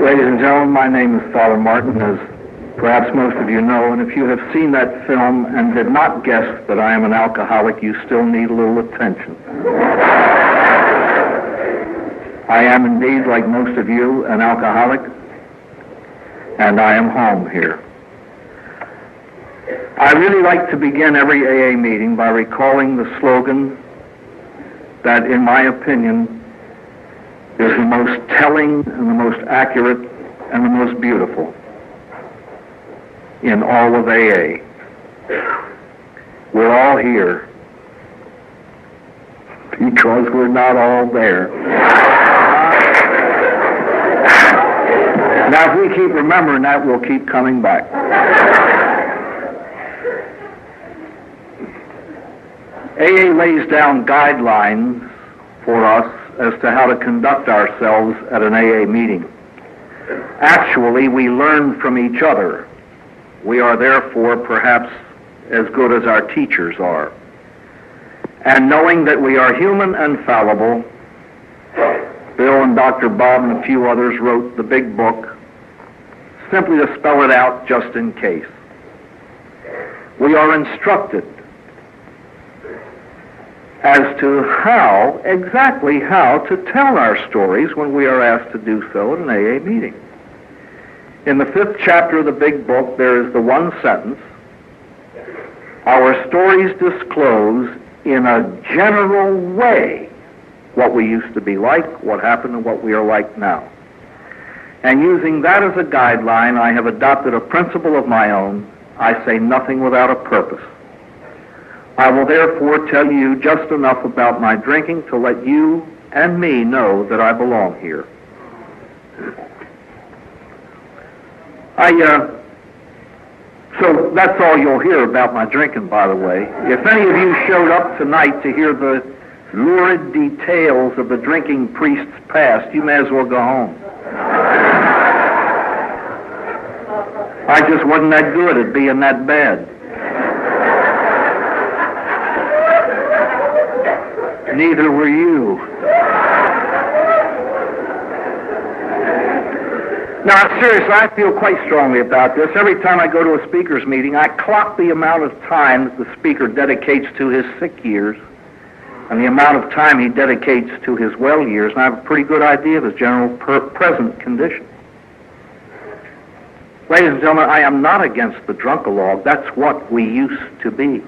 Ladies and gentlemen, my name is Father Martin, as perhaps most of you know, and if you have seen that film and did not guess that I am an alcoholic, you still need a little attention. I am indeed, like most of you, an alcoholic, and I am home here. I really like to begin every AA meeting by recalling the slogan that, in my opinion, is the most telling and the most accurate and the most beautiful in all of AA. We're all here because we're not all there. Now, if we keep remembering that, we'll keep coming back. AA lays down guidelines for us as to how to conduct ourselves at an AA meeting. Actually, we learn from each other. We are therefore perhaps as good as our teachers are. And knowing that we are human and fallible, Bill and Dr. Bob and a few others wrote the big book simply to spell it out just in case. We are instructed as to exactly how to tell our stories when we are asked to do so at an AA meeting. In the 5th chapter of the big book, there is the one sentence, "Our stories disclose in a general way what we used to be like, what happened, and what we are like now." And using that as a guideline, I have adopted a principle of my own. I say nothing without a purpose. I will therefore tell you just enough about my drinking to let you and me know that I belong here. So that's all you'll hear about my drinking, by the way. If any of you showed up tonight to hear the lurid details of the drinking priest's past, you may as well go home. I just wasn't that good at being that bad. Neither were you. Now, seriously, I feel quite strongly about this. Every time I go to a speaker's meeting, I clock the amount of time that the speaker dedicates to his sick years and the amount of time he dedicates to his well years, and I have a pretty good idea of his general present condition. Ladies and gentlemen, I am not against the drunk-a-log. That's what we used to be.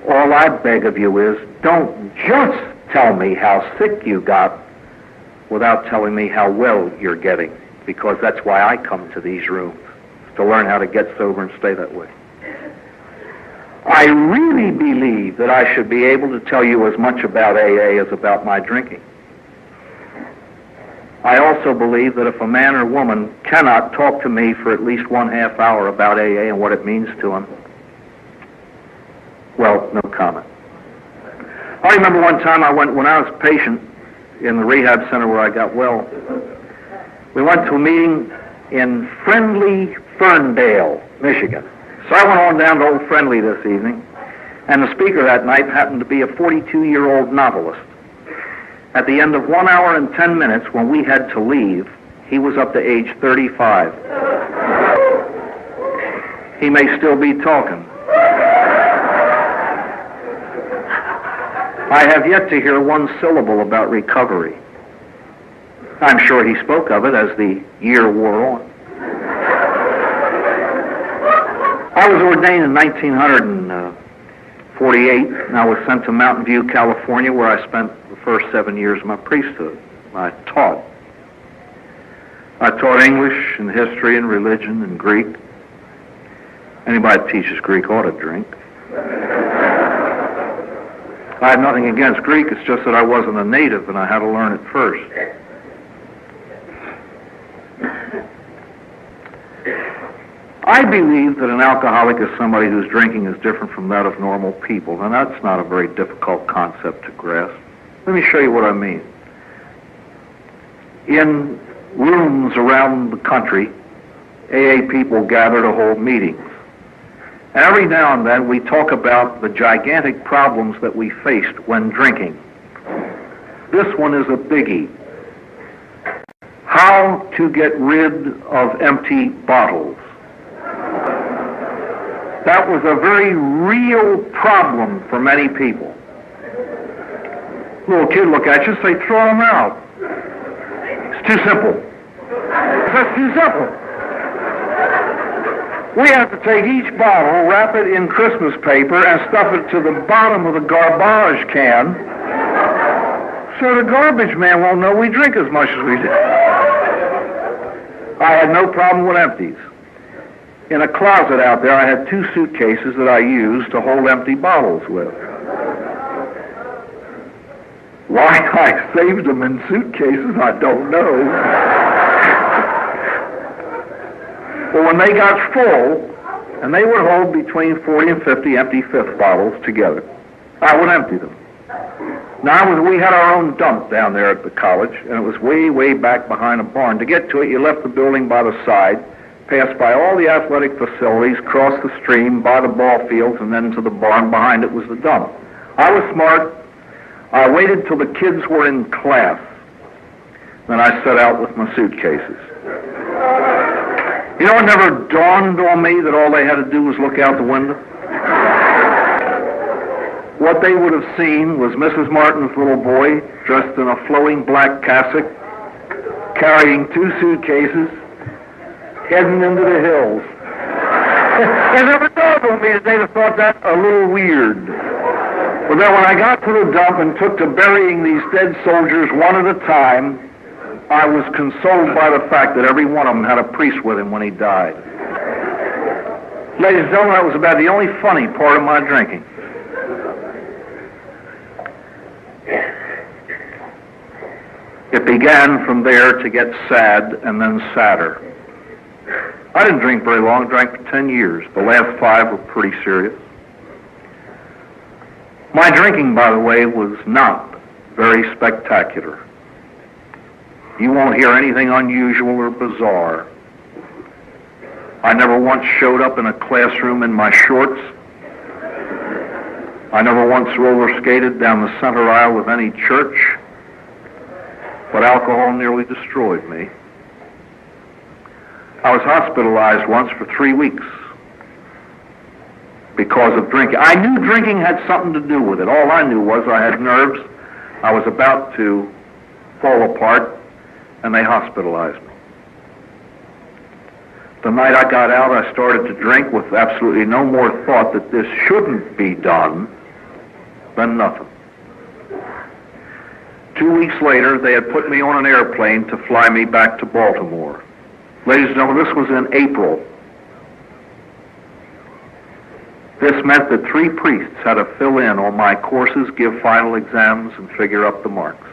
All I beg of you is, don't just tell me how sick you got without telling me how well you're getting, because that's why I come to these rooms, to learn how to get sober and stay that way. I really believe that I should be able to tell you as much about AA as about my drinking. I also believe that if a man or woman cannot talk to me for at least 1/2 hour about AA and what it means to him, well, no comment. I remember one time when I was a patient in the rehab center where I got well, we went to a meeting in Friendly, Ferndale, Michigan. So I went on down to Old Friendly this evening, and the speaker that night happened to be a 42-year-old novelist. At the end of 1 hour and 10 minutes, when we had to leave, he was up to age 35. He may still be talking. I have yet to hear one syllable about recovery. I'm sure he spoke of it as the year wore on. I was ordained in 1948, and I was sent to Mountain View, California, where I spent the first 7 years of my priesthood. I taught English and history and religion and Greek. Anybody that teaches Greek ought to drink. I have nothing against Greek, it's just that I wasn't a native and I had to learn it first. I believe that an alcoholic is somebody whose drinking is different from that of normal people, and that's not a very difficult concept to grasp. Let me show you what I mean. In rooms around the country, AA people gather to hold meetings. Every now and then we talk about the gigantic problems that we faced when drinking. This one is a biggie. how to get rid of empty bottles. That was a very real problem for many people. Little kid look at you and say, throw them out. It's too simple. That's too simple. We have to take each bottle, wrap it in Christmas paper, and stuff it to the bottom of the garbage can so the garbage man won't know we drink as much as we do. I had no problem with empties. In a closet out there, I had 2 suitcases that I used to hold empty bottles with. Why I saved them in suitcases, I don't know. But when they got full, and they would hold between 40 and 50 empty fifth bottles together, I would empty them. Now, we had our own dump down there at the college, and it was way, way back behind a barn. To get to it, you left the building by the side, passed by all the athletic facilities, crossed the stream, by the ball fields, and then to the barn. Behind it was the dump. I was smart. I waited till the kids were in class. Then I set out with my suitcases. You know, it never dawned on me that all they had to do was look out the window. What they would have seen was Mrs. Martin's little boy dressed in a flowing black cassock, carrying 2 suitcases, heading into the hills. It never dawned on me that they'd have thought that a little weird. But then when I got to the dump and took to burying these dead soldiers one at a time, I was consoled by the fact that every one of them had a priest with him when he died. Ladies and gentlemen, that was about the only funny part of my drinking. It began from there to get sad and then sadder. I didn't drink very long, drank for 10 years. The last 5 were pretty serious. My drinking, by the way, was not very spectacular. You won't hear anything unusual or bizarre. I never once showed up in a classroom in my shorts. I never once roller skated down the center aisle of any church. But alcohol nearly destroyed me. I was hospitalized once for 3 weeks because of drinking. I knew drinking had something to do with it. All I knew was I had nerves. I was about to fall apart, and they hospitalized me. The night I got out, I started to drink with absolutely no more thought that this shouldn't be done than nothing. 2 weeks later, they had put me on an airplane to fly me back to Baltimore. Ladies and gentlemen, this was in April. This meant that 3 priests had to fill in on my courses, give final exams, and figure up the marks.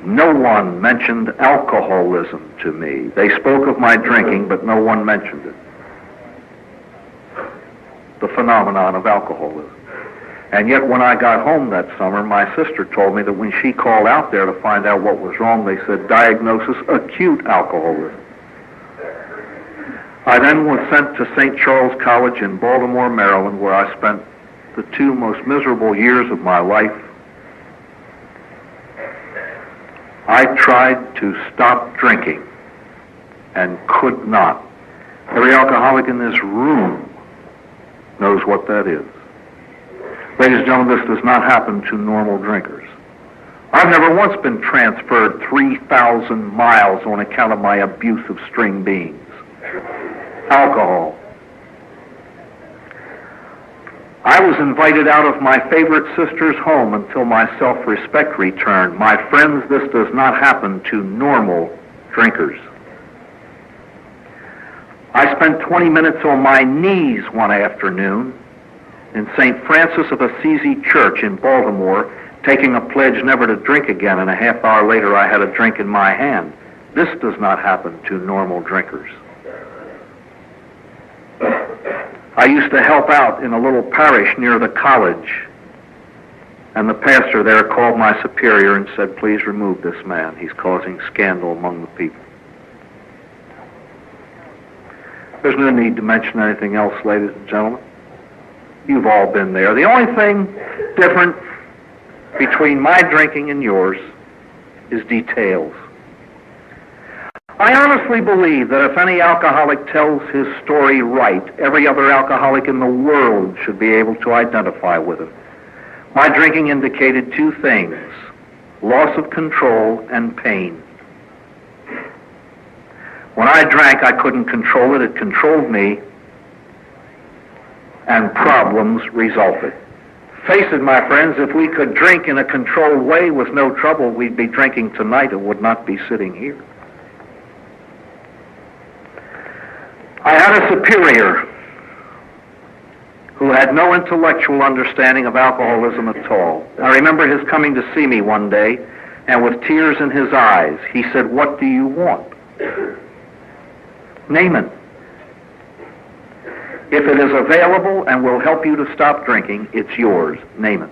No one mentioned alcoholism to me. They spoke of my drinking, but no one mentioned it. The phenomenon of alcoholism. And yet when I got home that summer, my sister told me that when she called out there to find out what was wrong, they said, diagnosis, acute alcoholism. I then was sent to St. Charles College in Baltimore, Maryland, where I spent the 2 most miserable years of my life. I tried to stop drinking and could not. Every alcoholic in this room knows what that is. Ladies and gentlemen, this does not happen to normal drinkers. I've never once been transferred 3,000 miles on account of my abuse of string beans. Alcohol. I was invited out of my favorite sister's home until my self-respect returned. My friends, this does not happen to normal drinkers. I spent 20 minutes on my knees one afternoon in St. Francis of Assisi Church in Baltimore, taking a pledge never to drink again, and a half hour later I had a drink in my hand. This does not happen to normal drinkers. I used to help out in a little parish near the college, and the pastor there called my superior and said, please remove this man. He's causing scandal among the people. There's no need to mention anything else, ladies and gentlemen. You've all been there. The only thing different between my drinking and yours is details. I honestly believe that if any alcoholic tells his story right, every other alcoholic in the world should be able to identify with it. My drinking indicated two things: loss of control and pain. When I drank, I couldn't control it. It controlled me, and problems resulted. Face it, my friends, if we could drink in a controlled way with no trouble, we'd be drinking tonight and would not be sitting here. I had a superior who had no intellectual understanding of alcoholism at all. I remember his coming to see me one day, and with tears in his eyes, he said, "What do you want? Name it. If it is available and will help you to stop drinking, it's yours. Name it."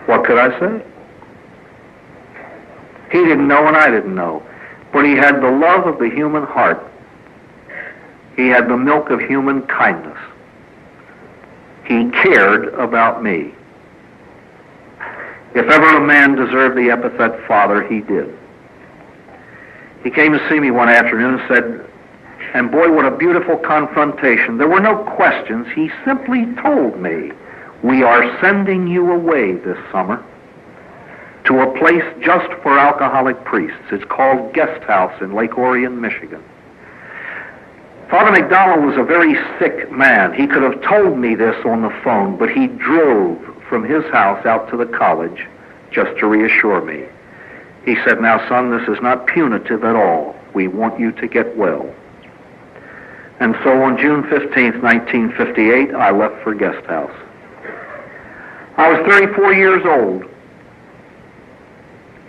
What could I say? He didn't know and I didn't know, but he had the love of the human heart. He had the milk of human kindness. He cared about me. If ever a man deserved the epithet father, he did. He came to see me one afternoon and said, and boy, what a beautiful confrontation. There were no questions. He simply told me, "We are sending you away this summer to a place just for alcoholic priests. It's called Guest House in Lake Orion, Michigan." Father McDonald was a very sick man. He could have told me this on the phone, but he drove from his house out to the college just to reassure me. He said, "Now, son, this is not punitive at all. We want you to get well." And so on June 15th, 1958, I left for Guest House. I was 34 years old.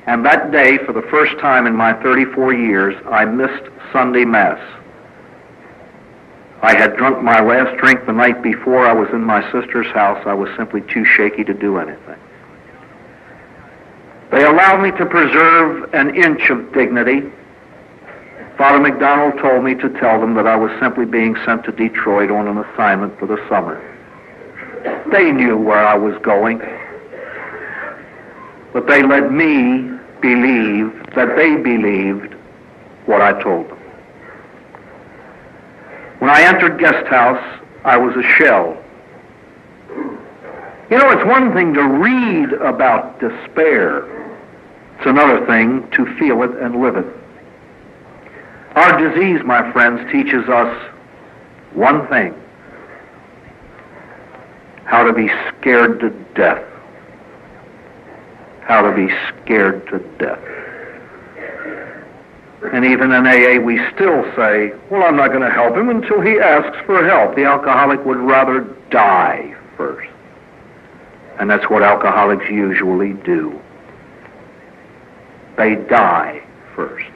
And that day, for the first time in my 34 years, I missed Sunday Mass. I had drunk my last drink the night before. I was in my sister's house. I was simply too shaky to do anything. They allowed me to preserve an inch of dignity. Father McDonald told me to tell them that I was simply being sent to Detroit on an assignment for the summer. They knew where I was going, but they let me believe that they believed what I told them. When I entered Guest House, I was a shell. You know, it's one thing to read about despair. It's another thing to feel it and live it. Our disease, my friends, teaches us one thing: how to be scared to death. How to be scared to death. And even in AA, we still say, "Well, I'm not going to help him until he asks for help." The alcoholic would rather die first. And that's what alcoholics usually do. They die first.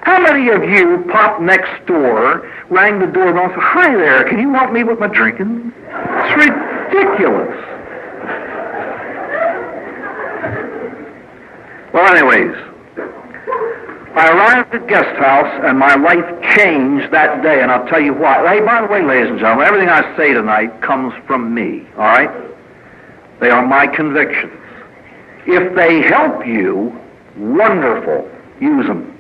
How many of you popped next door, rang the doorbell, and said, "Hi there, can you help me with my drinking?" It's ridiculous. Well, anyways, I arrived at Guest House, and my life changed that day, and I'll tell you why. Hey, by the way, ladies and gentlemen, everything I say tonight comes from me, all right? They are my convictions. If they help you, wonderful. Use them.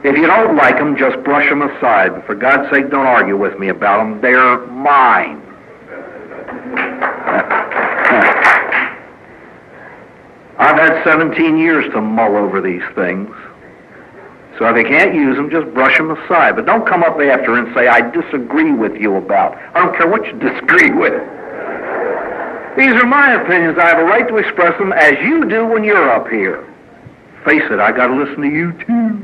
If you don't like them, just brush them aside. But for God's sake, don't argue with me about them. They're mine. I've had 17 years to mull over these things. So if you can't use them, just brush them aside. But don't come up after and say, "I disagree with you about." I don't care what you disagree with. These are my opinions. I have a right to express them as you do when you're up here. Face it, I got to listen to you too.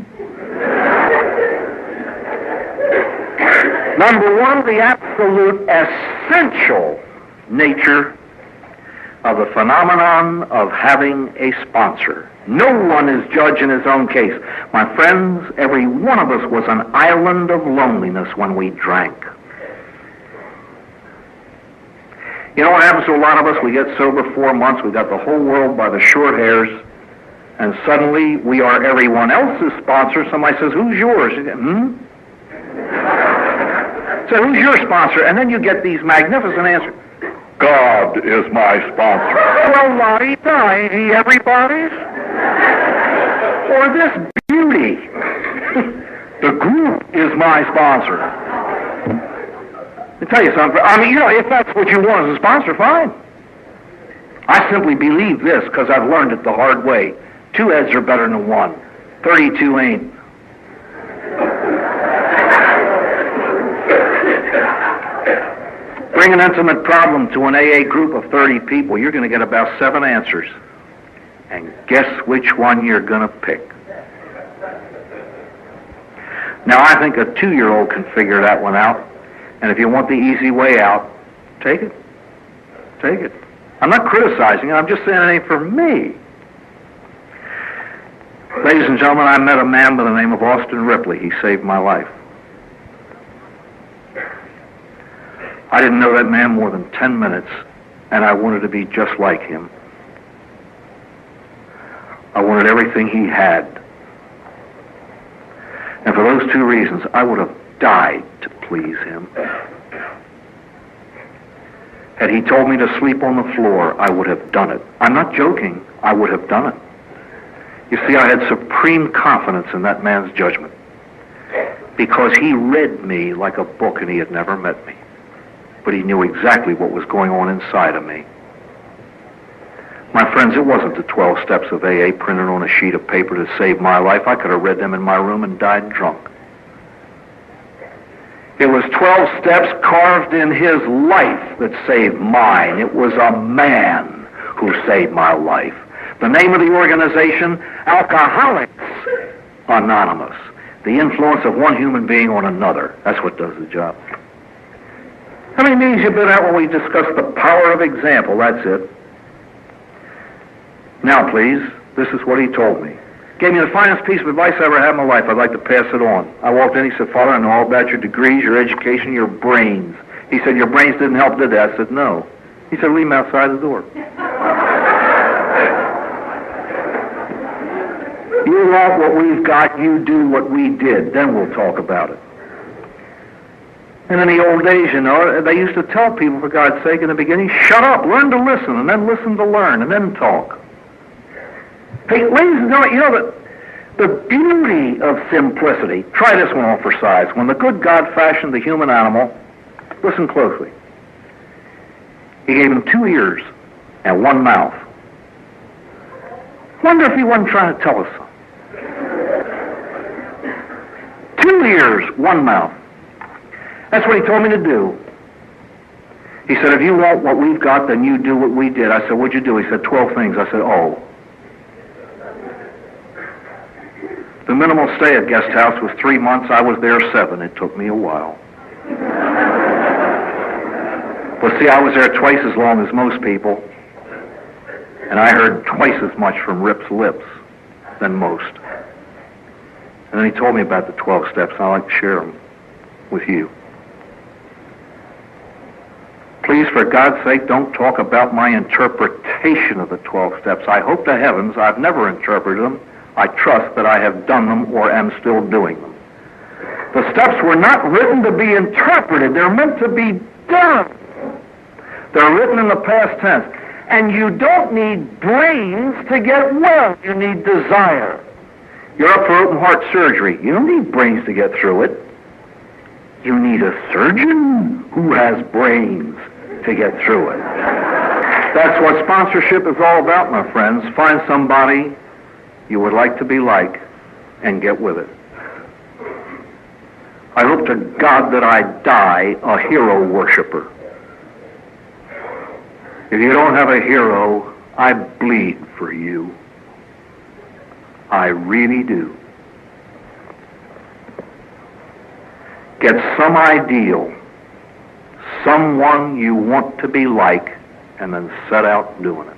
Number one, the absolute essential nature of the phenomenon of having a sponsor. No one is judge in his own case. My friends, every one of us was an island of loneliness when we drank. You know what happens to a lot of us? We get sober 4 months, we got the whole world by the short hairs, and suddenly we are everyone else's sponsor. Somebody says, "Who's yours?" You go, So who's your sponsor? And then you get these magnificent answers. "God is my sponsor." Well, la-di-da, ain't he everybody's? Or this beauty. The group is my sponsor. Let me tell you something. I mean, if that's what you want as a sponsor, fine. I simply believe this because I've learned it the hard way. 2 heads are better than 1. 32 ain't. Bring an intimate problem to an AA group of 30 people, you're going to get about 7 answers. And guess which one you're going to pick. Now, I think a 2-year-old can figure that one out. And if you want the easy way out, take it. Take it. I'm not criticizing it. I'm just saying it ain't for me. Ladies and gentlemen, I met a man by the name of Austin Ripley. He saved my life. I didn't know that man more than 10 minutes, and I wanted to be just like him. I wanted everything he had. And for those 2 reasons, I would have died to please him. Had he told me to sleep on the floor, I would have done it. I'm not joking. I would have done it. You see, I had supreme confidence in that man's judgment because he read me like a book and he had never met me. But he knew exactly what was going on inside of me. My friends, it wasn't the 12 steps of AA printed on a sheet of paper that saved my life. I could have read them in my room and died drunk. It was 12 steps carved in his life that saved mine. It was a man who saved my life. The name of the organization, Alcoholics Anonymous. The influence of one human being on another. That's what does the job. How many meetings have you been at when we discussed the power of example? That's it. Now, please, this is what he told me. Gave me the finest piece of advice I ever had in my life. I'd like to pass it on. I walked in, he said, Father, I know all about your degrees, your education, your brains. He said, your brains didn't help, did they? I said, no. He said, leave them outside the door. You want what we've got, you do what we did. Then we'll talk about it. And in the old days, they used to tell people, for God's sake, in the beginning, shut up, learn to listen, and then listen to learn, and then talk. Hey, ladies and gentlemen, the beauty of simplicity, try this one on for size. When the good God fashioned the human animal, listen closely. He gave him 2 ears and 1 mouth. Wonder if he wasn't trying to tell us something. 2 ears, 1 mouth. That's what he told me to do. He said, if you want what we've got, then you do what we did. I said, what'd you do? He said, 12 things. I said, oh. The minimal stay at guest house was 3 months. I was there 7. It took me a while. But see, I was there twice as long as most people. And I heard twice as much from Rip's lips than most. And then he told me about the 12 steps, and I'd like to share them with you. Please, for God's sake, don't talk about my interpretation of the 12 steps. I hope to heavens I've never interpreted them. I trust that I have done them or am still doing them. The steps were not written to be interpreted. They're meant to be done. They're written in the past tense. And you don't need brains to get well. You need desire. You're up for open heart surgery. You don't need brains to get through it. You need a surgeon who has brains to get through it. That's what sponsorship is all about, my friends. Find somebody you would like to be like and get with it. I hope to God that I die a hero worshiper. If you don't have a hero, I bleed for you. I really do. Get some ideal, someone you want to be like, and then set out doing it.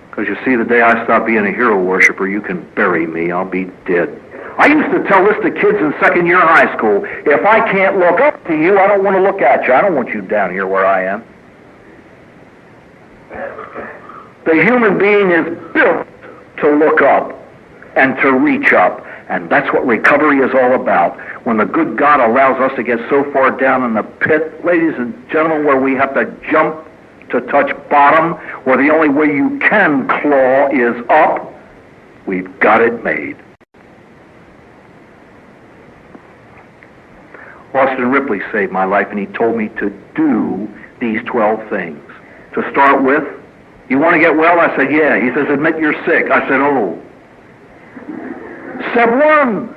Because you see, the day I stop being a hero worshiper, you can bury me. I'll be dead. I used to tell this to kids in second year high school. If I can't look up to you, I don't want to look at you. I don't want you down here where I am. The human being is built to look up and to reach up. And that's what recovery is all about. When the good God allows us to get so far down in the pit, ladies and gentlemen, where we have to jump to touch bottom, where the only way you can claw is up, We've got it made. Austin Ripley saved my life, and he told me to do these 12 things. To start with, you want to get well? I said, yeah. He says, admit you're sick. I said, oh. Step 1,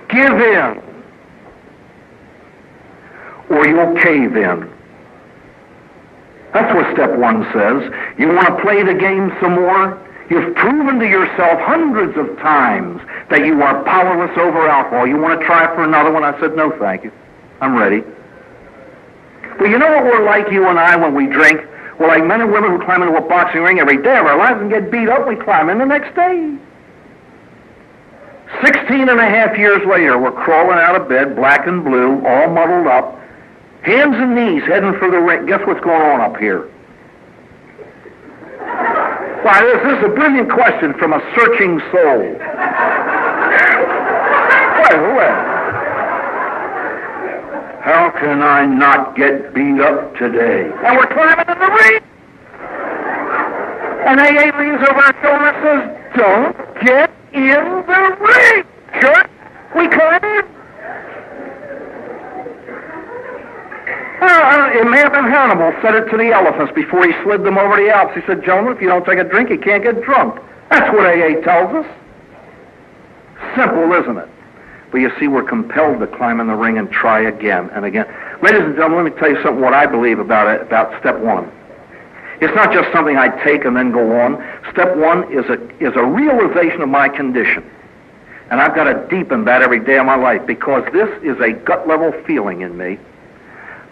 give in, or you'll cave in. That's what step 1 says. You want to play the game some more? You've proven to yourself hundreds of times that you are powerless over alcohol. You want to try for another one? I said, no, thank you. I'm ready. But you know what we're like, you and I, when we drink? We're like men and women who climb into a boxing ring every day of our lives and get beat up. We climb in the next day. 16 and a half years later, we're crawling out of bed, black and blue, all muddled up, hands and knees heading for the ring. Guess what's going on up here? Why, this is a brilliant question from a searching soul. Well, how can I not get beat up today? And we're climbing in the ring. And AA leans over our shoulder and says, don't get in the ring. Sure, we climb in. It may have been Hannibal said it to the elephants before he slid them over the Alps. He said, gentlemen, if you don't take a drink, you can't get drunk. That's what AA tells us. Simple, isn't it? But you see, we're compelled to climb in the ring and try again and again. Ladies and gentlemen, let me tell you something, what I believe about it, about step 1. It's not just something I take and then go on. Step 1 is a realization of my condition. And I've got to deepen that every day of my life, because this is a gut-level feeling in me.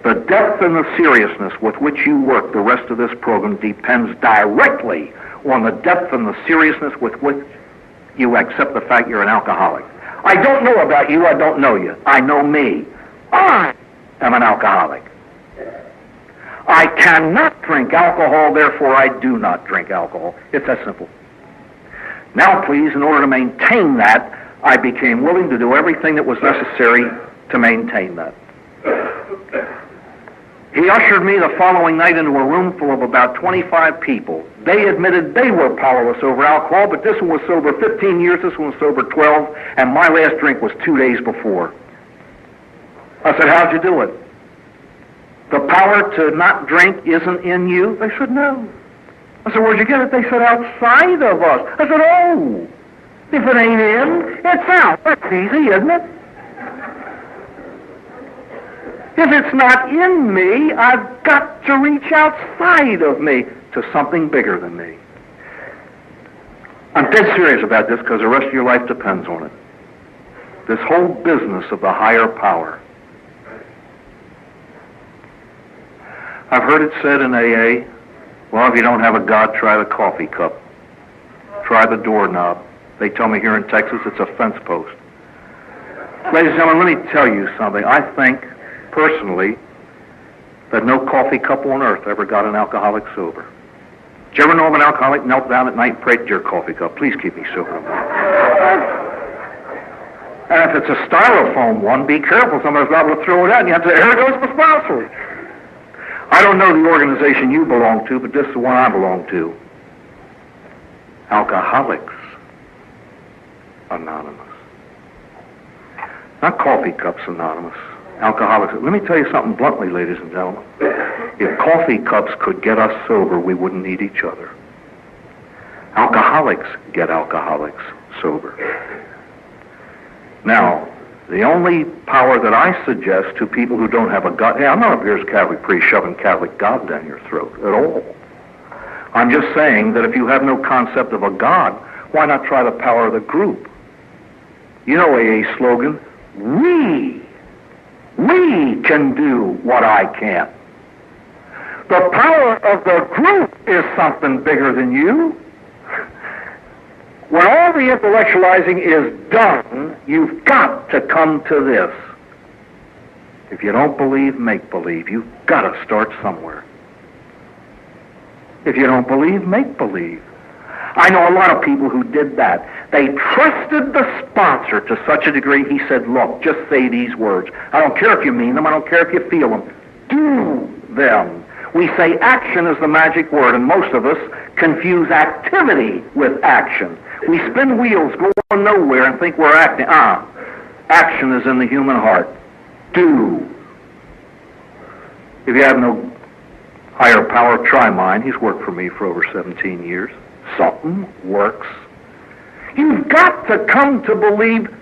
The depth and the seriousness with which you work the rest of this program depends directly on the depth and the seriousness with which you accept the fact you're an alcoholic. I don't know about you, I don't know you. I know me. I am an alcoholic. I cannot drink alcohol, therefore I do not drink alcohol. It's that simple. Now, please, in order to maintain that, I became willing to do everything that was necessary to maintain that. He ushered me the following night into a room full of about 25 people. They admitted they were powerless over alcohol, but this one was sober 15 years, this one was sober 12, and my last drink was 2 days before. I said, how'd you do it? The power to not drink isn't in you? They said, no. I said, where'd you get it? They said, outside of us. I said, oh, if it ain't in, it's out. That's easy, isn't it? If it's not in me, I've got to reach outside of me to something bigger than me. I'm dead serious about this because the rest of your life depends on it. This whole business of the higher power. I've heard it said in AA, well, if you don't have a God, try the coffee cup. Try the doorknob. They tell me here in Texas it's a fence post. Ladies and gentlemen, let me tell you something. I think, personally, that no coffee cup on earth ever got an alcoholic sober. Did you ever know of an alcoholic knelt down at night and prayed to your coffee cup, please keep me sober? And if it's a styrofoam one, be careful. Somebody's liable to throw it out, and you have to say, here goes the sponsor. I don't know the organization you belong to, but this is the one I belong to. Alcoholics Anonymous. Not Coffee Cups Anonymous. Alcoholics. Let me tell you something bluntly, ladies and gentlemen. If coffee cups could get us sober, we wouldn't need each other. Alcoholics get alcoholics sober. Now, the only power that I suggest to people who don't have a God, hey, I'm not up here as a Catholic priest shoving Catholic God down your throat at all. I'm just saying that if you have no concept of a God, why not try the power of the group? You know AA slogan, we can do what I can't. The power of the group is something bigger than you. When all the intellectualizing is done, you've got to come to this. If you don't believe, make believe. You've got to start somewhere. If you don't believe, make believe. I know a lot of people who did that. They trusted the sponsor to such a degree, he said, look, just say these words. I don't care if you mean them. I don't care if you feel them. Do them. We say action is the magic word, and most of us confuse activity with action. We spin wheels going nowhere and think we're acting. Action is in the human heart. Do. If you have no higher power, try mine. He's worked for me for over 17 years. Something works. You've got to come to believe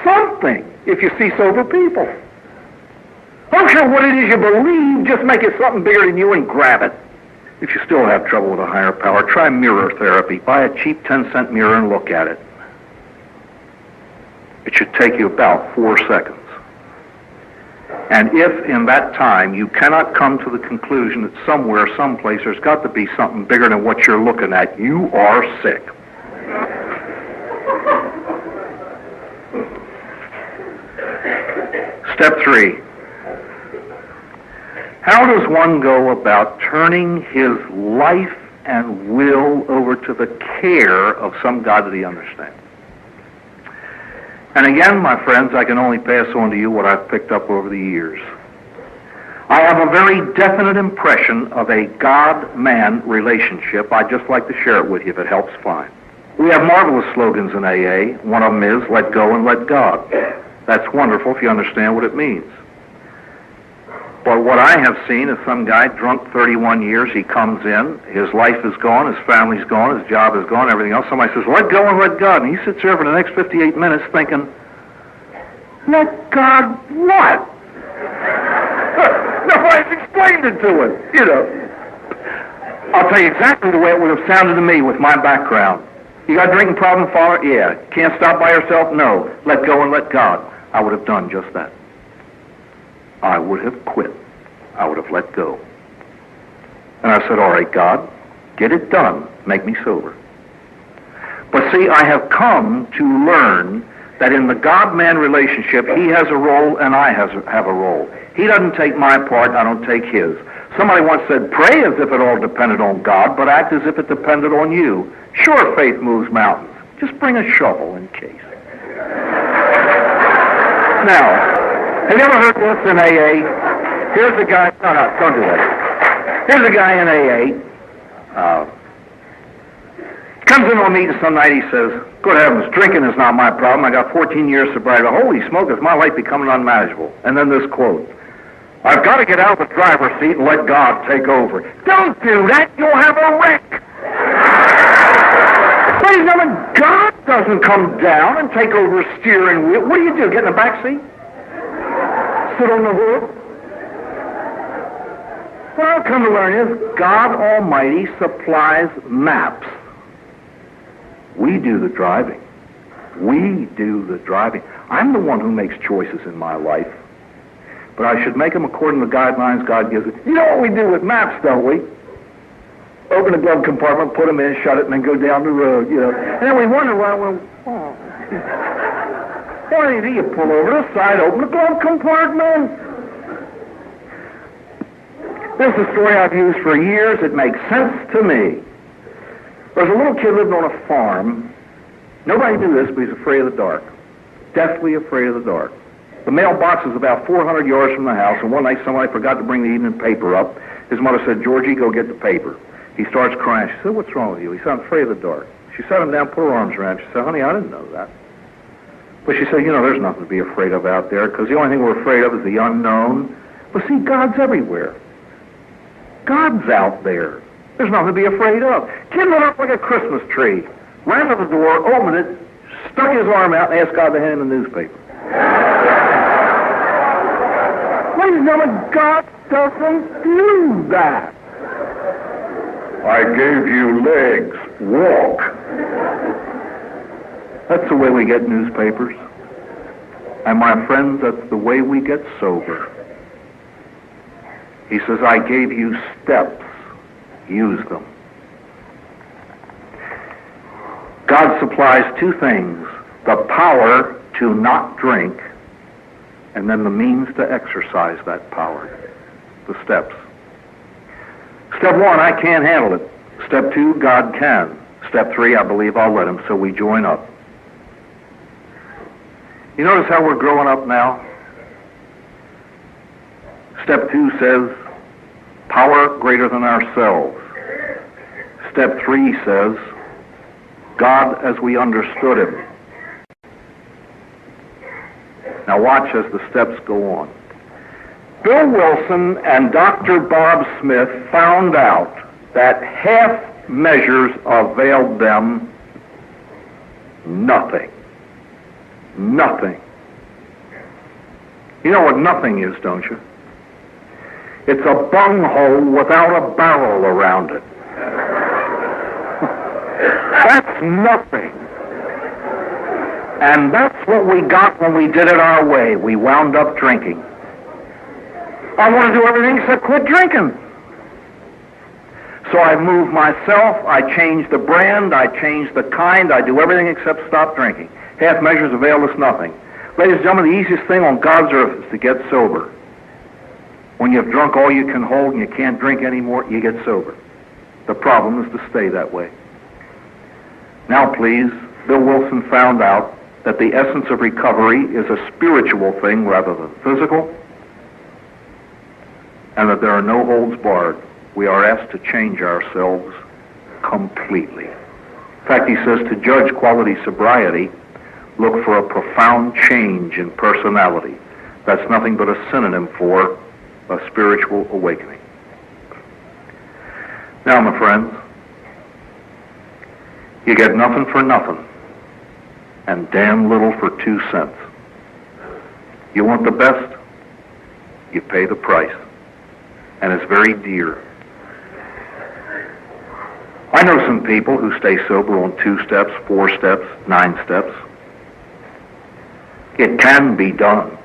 something if you see sober people. I don't care what it is you believe, just make it something bigger than you and grab it. If you still have trouble with a higher power, try mirror therapy. Buy a cheap 10-cent mirror and look at it. It should take you about 4 seconds. And if in that time you cannot come to the conclusion that somewhere, someplace, there's got to be something bigger than what you're looking at, you are sick. Step 3. How does one go about turning his life and will over to the care of some God that he understands? And again, my friends, I can only pass on to you what I've picked up over the years. I have a very definite impression of a God-man relationship. I'd just like to share it with you if it helps fine. We have marvelous slogans in AA. One of them is, let go and let God. That's wonderful if you understand what it means. But what I have seen is some guy drunk 31 years, he comes in, his life is gone, his family's gone, his job is gone, everything else. Somebody says, let go and let God. And he sits there for the next 58 minutes thinking, let God what? Nobody's explained it to him, you know. I'll tell you exactly the way it would have sounded to me with my background. You got a drinking problem, Father? Yeah. Can't stop by yourself? No. Let go and let God. I would have done just that. I would have quit. I would have let go. And I said, all right, God, get it done. Make me sober. But see, I have come to learn that in the God-man relationship, he has a role and I have a role. He doesn't take my part, I don't take his. Somebody once said, pray as if it all depended on God, but act as if it depended on you. Sure, faith moves mountains. Just bring a shovel in case. Now, have you ever heard this in AA? Here's a guy, no, don't do that. Here's a guy in AA, comes into a meeting some night, he says, good heavens, drinking is not my problem. I got 14 years sobriety. Holy smoke, is my life becoming unmanageable? And then this quote, I've got to get out of the driver's seat and let God take over. Don't do that, you'll have a wreck. Ladies and gentlemen, God doesn't come down and take over a steering wheel. What do? Get in the back seat? Sit on the hood? What I've come to learn is God Almighty supplies maps. We do the driving. We do the driving. I'm the one who makes choices in my life. But I should make them according to the guidelines God gives us. You know what we do with maps, don't we? Open the glove compartment, put them in, shut it, and then go down the road, you know. And then we wonder why what do you do? You pull over to the side, open the glove compartment. This is a story I've used for years. It makes sense to me. There's a little kid living on a farm. Nobody knew this, but he's afraid of the dark. Deathly afraid of the dark. The mailbox is about 400 yards from the house, and one night somebody forgot to bring the evening paper up. His mother said, Georgie, go get the paper. He starts crying. She said, what's wrong with you? He said, I'm afraid of the dark. She sat him down, put her arms around him. She said, honey, I didn't know that. But she said, you know, there's nothing to be afraid of out there, because the only thing we're afraid of is the unknown. But see, God's everywhere. God's out there. There's nothing to be afraid of. Kid went up like a Christmas tree, ran to the door, opened it, stuck his arm out, and asked God to hand him the newspaper. Ladies and gentlemen, God doesn't do that. I gave you legs. Walk. That's the way we get newspapers. And my friends, that's the way we get sober. He says, I gave you steps. Use them. God supplies two things, the power to not drink, and then the means to exercise that power, the steps. Step 1, I can't handle it. Step 2, God can. Step 3, I believe I'll let him, so we join up. You notice how we're growing up now? Step 2 says, power greater than ourselves. Step 3 says, God as we understood him. Now watch as the steps go on. Bill Wilson and Dr. Bob Smith found out that half measures availed them nothing. Nothing. You know what nothing is, don't you? It's a bunghole without a barrel around it. That's nothing. And that's what we got when we did it our way. We wound up drinking. I want to do everything except quit drinking. So I moved myself, I changed the brand, I changed the kind, I do everything except stop drinking. Half measures avail us nothing. Ladies and gentlemen, the easiest thing on God's earth is to get sober. When you've drunk all you can hold and you can't drink anymore, you get sober. The problem is to stay that way. Now please, Bill Wilson found out that the essence of recovery is a spiritual thing rather than physical, and that there are no holds barred. We are asked to change ourselves completely. In fact, he says to judge quality sobriety, look for a profound change in personality. That's nothing but a synonym for a spiritual awakening. Now, my friends, you get nothing for nothing and damn little for 2 cents. You want the best, you pay the price, and it's very dear. I know some people who stay sober on 2 steps, 4 steps, 9 steps. It can be done.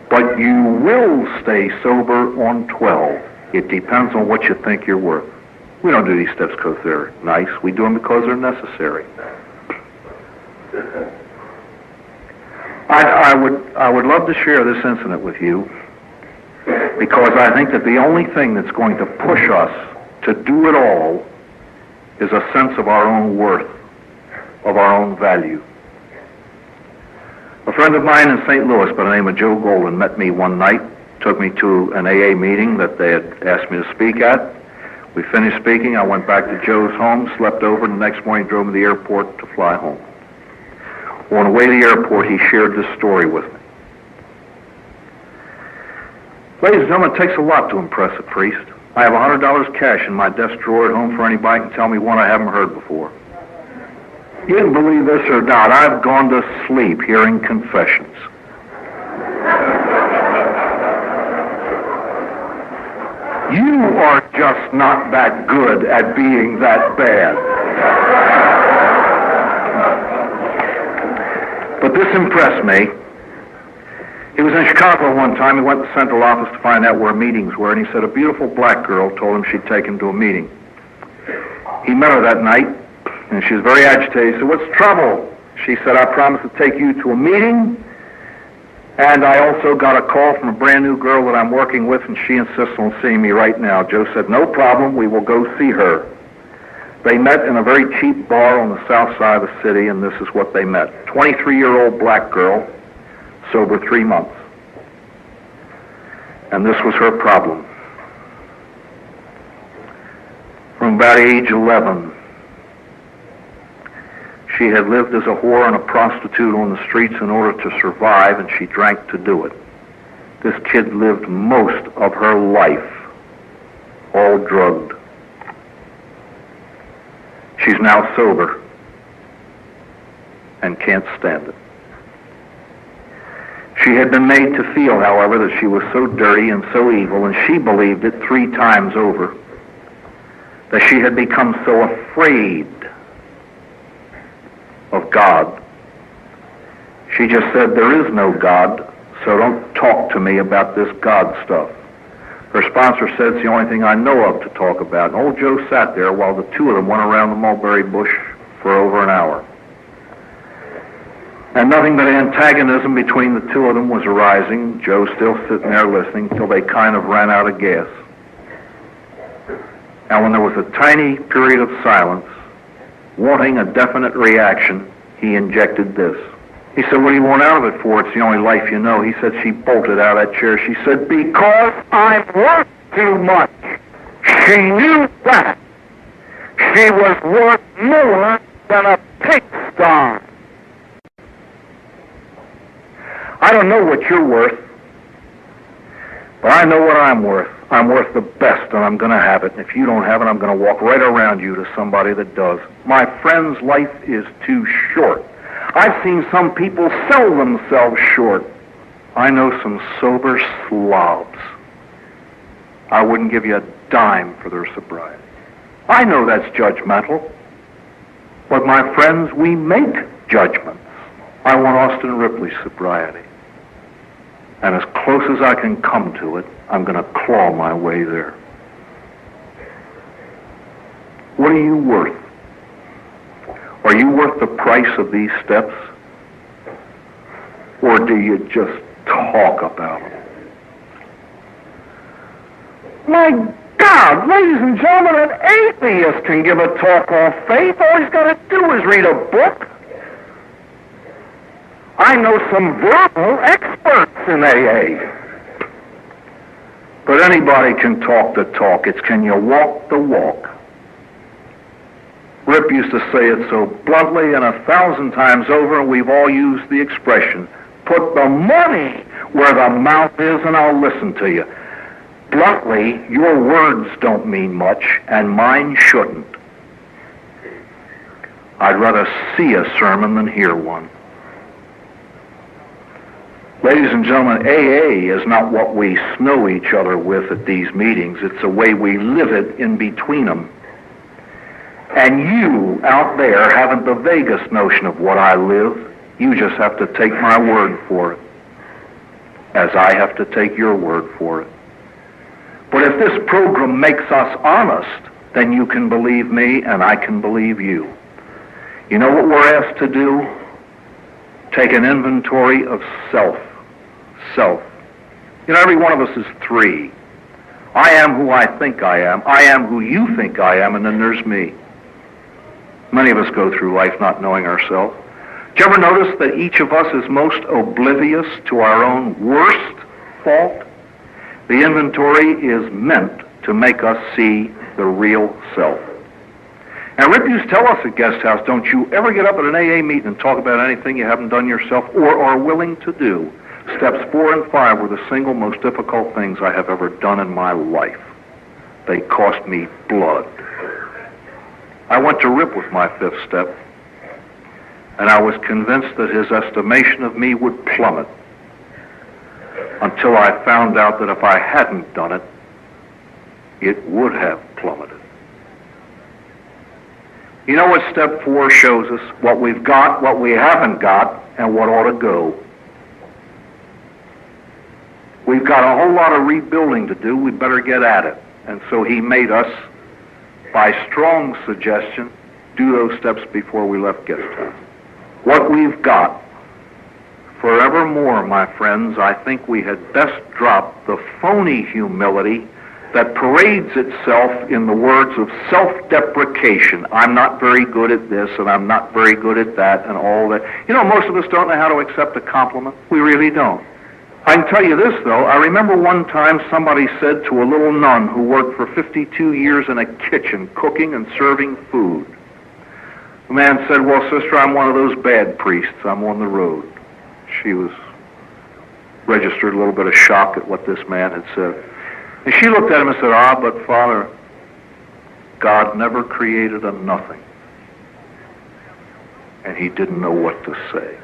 But you will stay sober on 12. It depends on what you think you're worth. We don't do these steps because they're nice. We do them because they're necessary. I would love to share this incident with you because I think that the only thing that's going to push us to do it all is a sense of our own worth, of our own value. A friend of mine in St. Louis by the name of Joe Golden met me one night, took me to an AA meeting that they had asked me to speak at. We finished speaking, I went back to Joe's home, slept over, and the next morning drove me to the airport to fly home. On the way to the airport, he shared this story with me. Ladies and gentlemen, it takes a lot to impress a priest. I have $100 cash in my desk drawer at home for anybody who can tell me one I haven't heard before. You can believe this or not, I've gone to sleep hearing confessions. You are just not that good at being that bad. But this impressed me. He was in Chicago one time. He went to the central office to find out where meetings were, and he said a beautiful black girl told him she'd take him to a meeting. He met her that night, and she was very agitated. He said, "What's the trouble?" She said, "I promised to take you to a meeting, and I also got a call from a brand new girl that I'm working with, and she insists on seeing me right now." Joe said, "No problem, we will go see her." They met in a very cheap bar on the south side of the city, and this is what they met. 23-year-old black girl, sober 3 months. And this was her problem. From about age 11, she had lived as a whore and a prostitute on the streets in order to survive, and she drank to do it. This kid lived most of her life all drugged. She's now sober and can't stand it. She had been made to feel, however, that she was so dirty and so evil, and she believed it 3 times over, that she had become so afraid of God. She just said, "There is no God, so don't talk to me about this God stuff." Her sponsor said, "It's the only thing I know of to talk about." And old Joe sat there while the 2 of them went around the mulberry bush for over an hour. And nothing but antagonism between the 2 of them was arising. Joe still sitting there listening till they kind of ran out of gas. And when there was a tiny period of silence, wanting a definite reaction, he injected this. He said, "What do you want out of it for? It's the only life you know." He said, she bolted out of that chair. She said, "Because I'm worth too much. She knew that. She was worth more than a pigsty. I don't know what you're worth, but I know what I'm worth. I'm worth the best, and I'm going to have it. And if you don't have it, I'm going to walk right around you to somebody that does. My friend's life is too short. I've seen some people sell themselves short. I know some sober slobs. I wouldn't give you a dime for their sobriety. I know that's judgmental. But my friends, we make judgments. I want Austin Ripley's sobriety. And as close as I can come to it, I'm going to claw my way there. What are you worth? Are you worth the price of these steps? Or do you just talk about them? My God, ladies and gentlemen, an atheist can give a talk on faith. All he's got to do is read a book. I know some verbal experts in AA. But anybody can talk the talk. It's can you walk the walk? Rip used to say it so bluntly and 1,000 times over, and we've all used the expression, put the money where the mouth is and I'll listen to you. Bluntly, your words don't mean much, and mine shouldn't. I'd rather see a sermon than hear one. Ladies and gentlemen, AA is not what we snow each other with at these meetings. It's the way we live it in between them. And you out there haven't the vaguest notion of what I live. You just have to take my word for it, as I have to take your word for it. But if this program makes us honest, then you can believe me and I can believe you. You know what we're asked to do? Take an inventory of self. Self. You know, every one of us is three. I am who I think I am who you think I am, and then there's me. Many of us go through life not knowing ourselves. Do you ever notice that each of us is most oblivious to our own worst fault? The inventory is meant to make us see the real self. Now, Rip used to tell us at Guest House, don't you ever get up at an AA meeting and talk about anything you haven't done yourself or are willing to do. Steps 4 and 5 were the single most difficult things I have ever done in my life. They cost me blood. I went to Rip with my 5th step, and I was convinced that his estimation of me would plummet until I found out that if I hadn't done it, it would have plummeted. You know what step 4 shows us? What we've got, what we haven't got, and what ought to go. We've got a whole lot of rebuilding to do. We'd better get at it. And so he made us, by strong suggestion, do those steps before we left Guest House. What we've got, forevermore, my friends, I think we had best drop the phony humility that parades itself in the words of self-deprecation. I'm not very good at this, and I'm not very good at that, and all that. You know, most of us don't know how to accept a compliment. We really don't. I can tell you this, though. I remember one time somebody said to a little nun who worked for 52 years in a kitchen, cooking and serving food. The man said, well, sister, I'm one of those bad priests. I'm on the road. She was registered a little bit of shock at what this man had said. And she looked at him and said, but Father, God never created a nothing. And he didn't know what to say.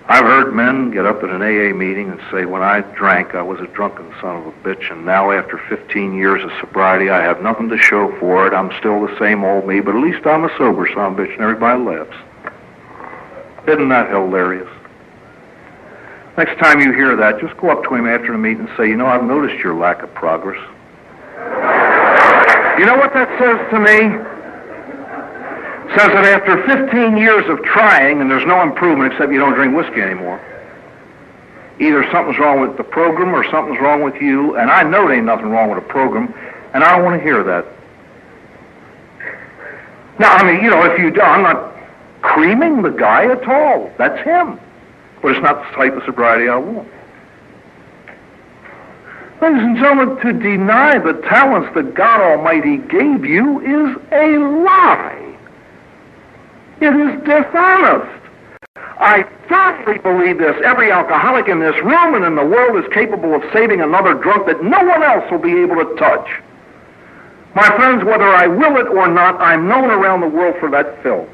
I've heard men get up at an AA meeting and say, when I drank, I was a drunken son of a bitch, and now after 15 years of sobriety, I have nothing to show for it. I'm still the same old me, but at least I'm a sober son of a bitch, and everybody laughs. Isn't that hilarious? Next time you hear that, just go up to him after the meeting and say, you know, I've noticed your lack of progress. You know what that says to me? Says that after 15 years of trying, and there's no improvement except you don't drink whiskey anymore, either something's wrong with the program or something's wrong with you, and I know there ain't nothing wrong with the program, and I don't want to hear that. Now, I mean, you know, if you do, I'm not creaming the guy at all. That's him. But it's not the type of sobriety I want. Ladies and gentlemen, to deny the talents that God Almighty gave you is a lie. It is dishonest. I firmly believe this. Every alcoholic in this room and in the world is capable of saving another drunk that no one else will be able to touch. My friends, whether I will it or not, I'm known around the world for that film.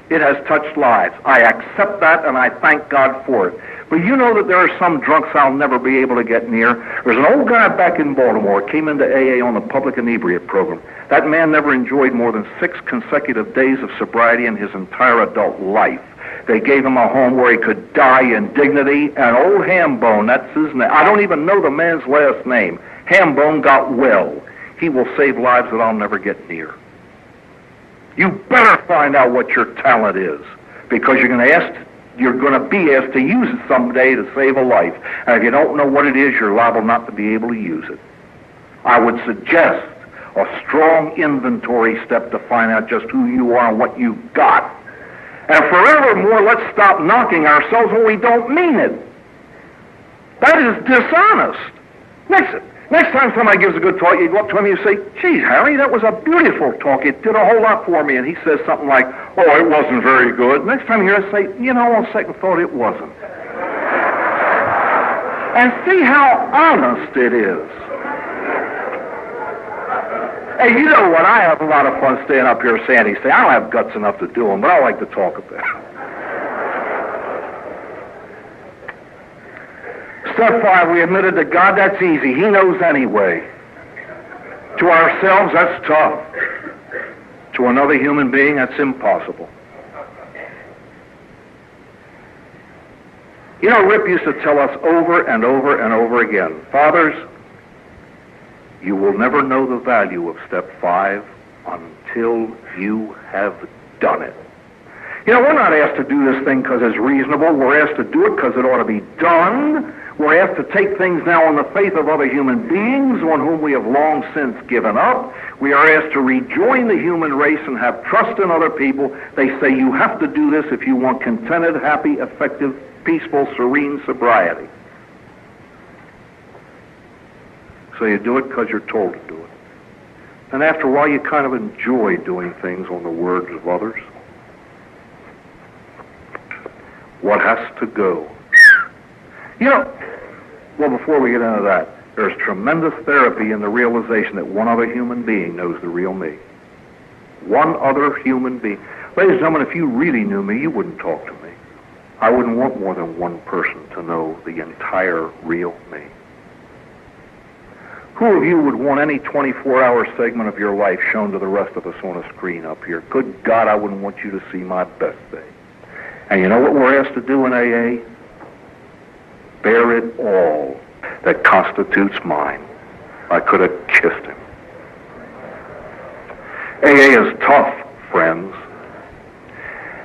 It has touched lives. I accept that, and I thank God for it. But you know that there are some drunks I'll never be able to get near. There's an old guy back in Baltimore, came into AA on the public inebriate program. That man never enjoyed more than 6 consecutive days of sobriety in his entire adult life. They gave him a home where he could die in dignity, and old Hambone, that's his name. I don't even know the man's last name. Hambone got well. He will save lives that I'll never get near. You better find out what your talent is, because you're going to be asked to use it someday to save a life. And if you don't know what it is, you're liable not to be able to use it. I would suggest a strong inventory step to find out just who you are and what you've got. And forevermore, let's stop knocking ourselves when we don't mean it. That is dishonest. Next time somebody gives a good talk, you go up to him and you say, "Geez, Harry, that was a beautiful talk. It did a whole lot for me." And he says something like, "Oh, it wasn't very good." Next time you hear us say, "You know, on second thought, it wasn't." And see how honest it is. Hey, you know what? I have a lot of fun staying up here saying these things. I don't have guts enough to do them, but I like to talk about it. Step 5, we admitted to God, that's easy. He knows anyway. To ourselves, that's tough. To another human being, that's impossible. You know, Rip used to tell us over and over and over again, fathers, you will never know the value of step 5 until you have done it. You know, we're not asked to do this thing because it's reasonable. We're asked to do it because it ought to be done. We're asked to take things now on the faith of other human beings on whom we have long since given up. We are asked to rejoin the human race and have trust in other people. They say you have to do this if you want contented, happy, effective, peaceful, serene sobriety. So you do it because you're told to do it. And after a while, you kind of enjoy doing things on the words of others. What has to go? You know, well, before we get into that, there's tremendous therapy in the realization that one other human being knows the real me. One other human being. Ladies and gentlemen, if you really knew me, you wouldn't talk to me. I wouldn't want more than one person to know the entire real me. Who of you would want any 24-hour segment of your life shown to the rest of us on a screen up here? Good God, I wouldn't want you to see my best day. And you know what we're asked to do in AA? Bear it all that constitutes mine. I could have kissed him. AA is tough, friends.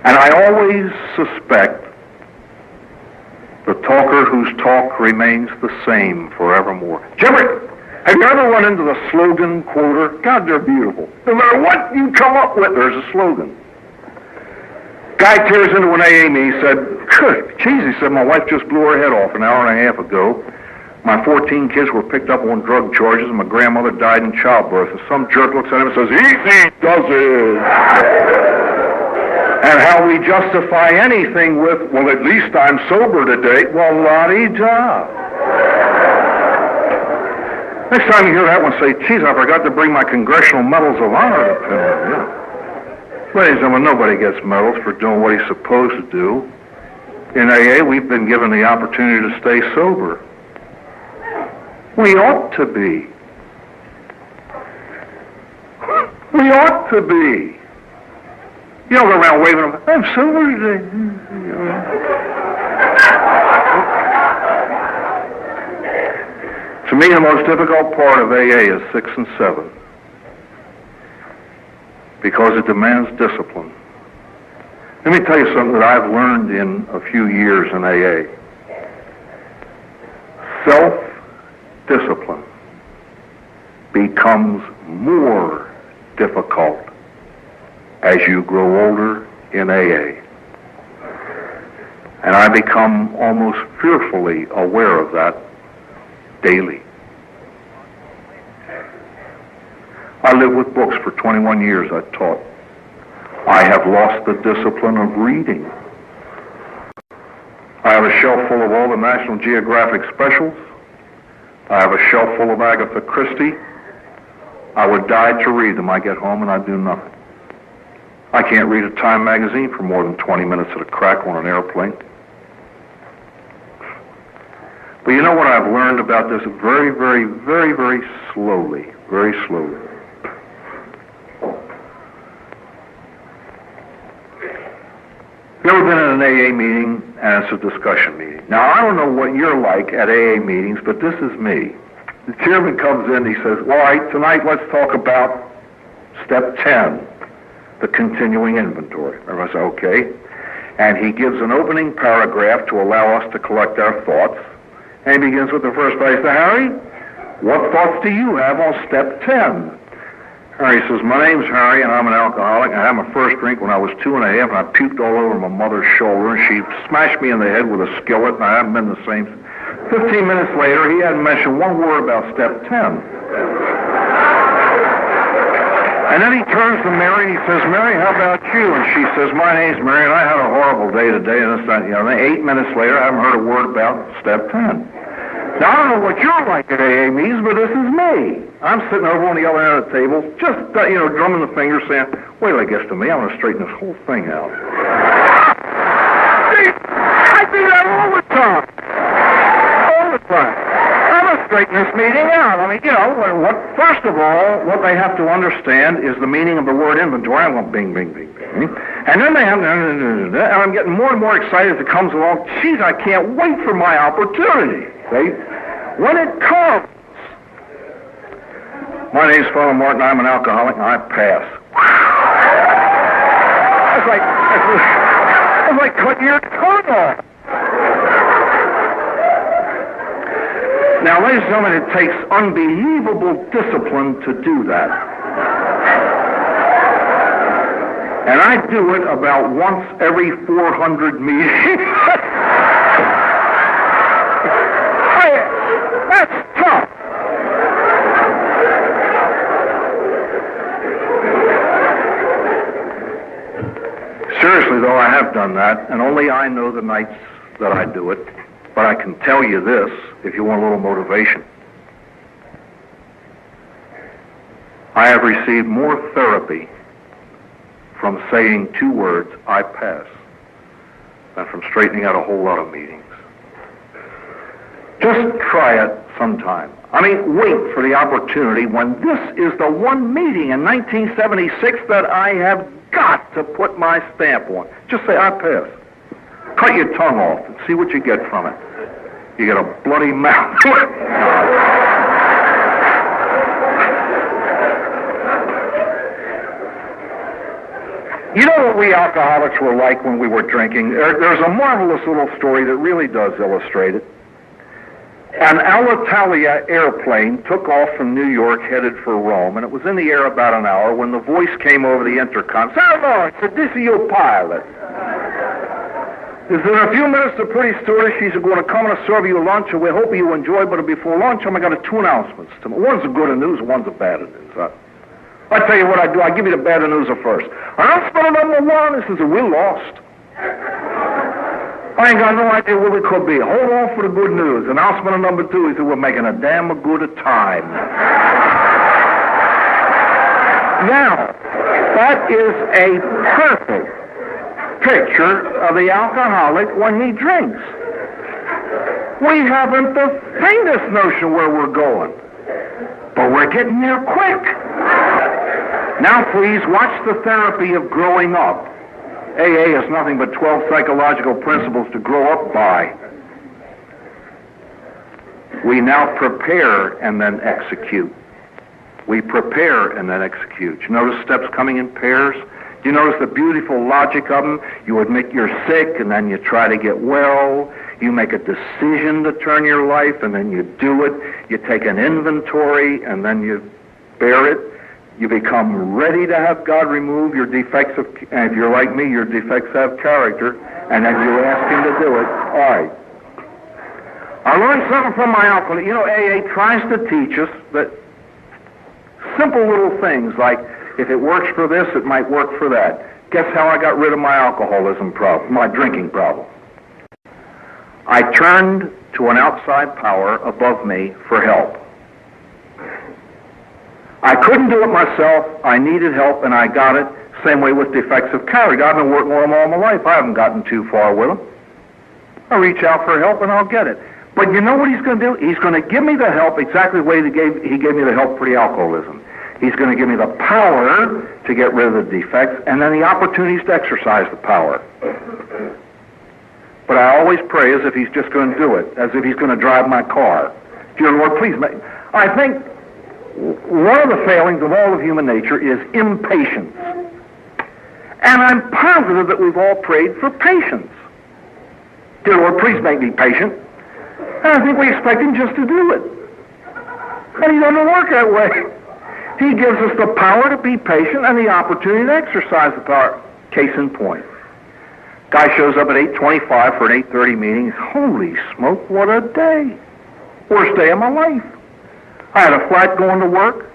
And I always suspect the talker whose talk remains the same forevermore. Jimmy, have you ever run into the slogan quoter? God, they're beautiful. No matter what you come up with, there's a slogan. Guy tears into an AA meeting. He said, "Good, geez," he said, "my wife just blew her head off an hour and a half ago. My 14 kids were picked up on drug charges, and my grandmother died in childbirth." And some jerk looks at him and says, "Easy does it." And how we justify anything with, "Well, at least I'm sober today." Well, la-di-da. Next time you hear that one, say, "Geez, I forgot to bring my Congressional Medals of Honor to pin on." Yeah. Ladies and gentlemen, nobody gets medals for doing what he's supposed to do. In AA, we've been given the opportunity to stay sober. We ought to be. We ought to be. You don't go around waving them, "I'm sober today." To me, the most difficult part of AA is 6 and 7. Because it demands discipline. Let me tell you something that I've learned in a few years in AA. Self-discipline becomes more difficult as you grow older in AA. And I become almost fearfully aware of that daily. I lived with books for 21 years. I taught. I have lost the discipline of reading. I have a shelf full of all the National Geographic specials. I have a shelf full of Agatha Christie. I would die to read them. I get home and I do nothing. I can't read a Time magazine for more than 20 minutes at a crack on an airplane. But you know what I've learned about this very, very, very, very slowly, very slowly. You ever been in an AA meeting and it's a discussion meeting? Now, I don't know what you're like at AA meetings, but this is me. The chairman comes in and he says, all right, tonight let's talk about step 10, the continuing inventory. Everybody says, okay. And he gives an opening paragraph to allow us to collect our thoughts. And he begins with the first phrase, Harry, what thoughts do you have on step 10? Harry says, my name's Harry, and I'm an alcoholic. I had my first drink when I was 2 1/2, and I puked all over my mother's shoulder, and she smashed me in the head with a skillet, and I haven't been the same. 15 minutes later, he hadn't mentioned one word about step 10. And then he turns to Mary, and he says, Mary, how about you? And she says, my name's Mary, and I had a horrible day today, and this, that, you know. And 8 minutes later, I haven't heard a word about step 10. Now, I don't know what you're like at AA meetings, but this is me. I'm sitting over on the other end of the table, just, drumming the fingers, saying, wait till it gets to me. I'm going to straighten this whole thing out. I do that all the time. All the time. I'm going to straighten this meeting out. I mean, first of all, what they have to understand is the meaning of the word inventory. I'm going bing, bing, bing, bing. And then they have, and I'm getting more and more excited as it comes along. Geez, I can't wait for my opportunity. See? When it comes, my name's Father Martin, I'm an alcoholic, and I pass. It's like cutting your tongue off. Now, ladies and gentlemen, it takes unbelievable discipline to do that. And I do it about once every 400 meetings. That's tough. Seriously, though, I have done that, and only I know the nights that I do it. But I can tell you this, if you want a little motivation. I have received more therapy from saying 2 words, I pass, than from straightening out a whole lot of meetings. Just try it sometime. I mean, wait for the opportunity when this is the one meeting in 1976 that I have got to put my stamp on. Just say, I pass. Cut your tongue off and see what you get from it. You get a bloody mouth. You know what we alcoholics were like when we were drinking? There's a marvelous little story that really does illustrate it. An Alitalia airplane took off from New York headed for Rome, and it was in the air about an hour when the voice came over the intercom. Sir Lawrence, this is your pilot. Is in a few minutes the pretty stewardess, she's going to come and serve you lunch, and we hope you enjoy, but before lunch, I got 2 announcements to make. One's the good news, one's the bad news. I tell you what I do, I give you the bad news first. Announcement number 1, this is we lost. I ain't got no idea what we could be. Hold on for the good news. Announcement number 2 is that we're making a damn good time. Now, that is a perfect picture of the alcoholic when he drinks. We haven't the faintest notion where we're going, but we're getting there quick. Now, please, watch the therapy of growing up. AA is nothing but 12 psychological principles to grow up by. We now prepare and then execute. We prepare and then execute. You notice steps coming in pairs? Do you notice the beautiful logic of them? You admit you're sick, and then you try to get well. You make a decision to turn your life, and then you do it. You take an inventory, and then you bear it. You become ready to have God remove your defects of, and if you're like me, your defects have character, and then you ask Him to do it. All right. I learned something from my alcohol. You know, AA tries to teach us that simple little things like, if it works for this, it might work for that. Guess how I got rid of my alcoholism problem, my drinking problem? I turned to an outside power above me for help. I couldn't do it myself. I needed help, and I got it. Same way with defects of character. I've been working with them all my life. I haven't gotten too far with them. I reach out for help, and I'll get it. But you know what he's going to do? He's going to give me the help exactly the way he gave me the help for the alcoholism. He's going to give me the power to get rid of the defects, and then the opportunities to exercise the power. But I always pray as if he's just going to do it, as if he's going to drive my car. Dear Lord, please make... I think one of the failings of all of human nature is impatience. And I'm positive that we've all prayed for patience. Dear Lord, please make me patient. And I think we expect him just to do it. And he doesn't work that way. He gives us the power to be patient and the opportunity to exercise the power. Case in point. Guy shows up at 8:25 for an 8:30 meeting. Holy smoke, what a day. Worst day of my life. I had a flat going to work.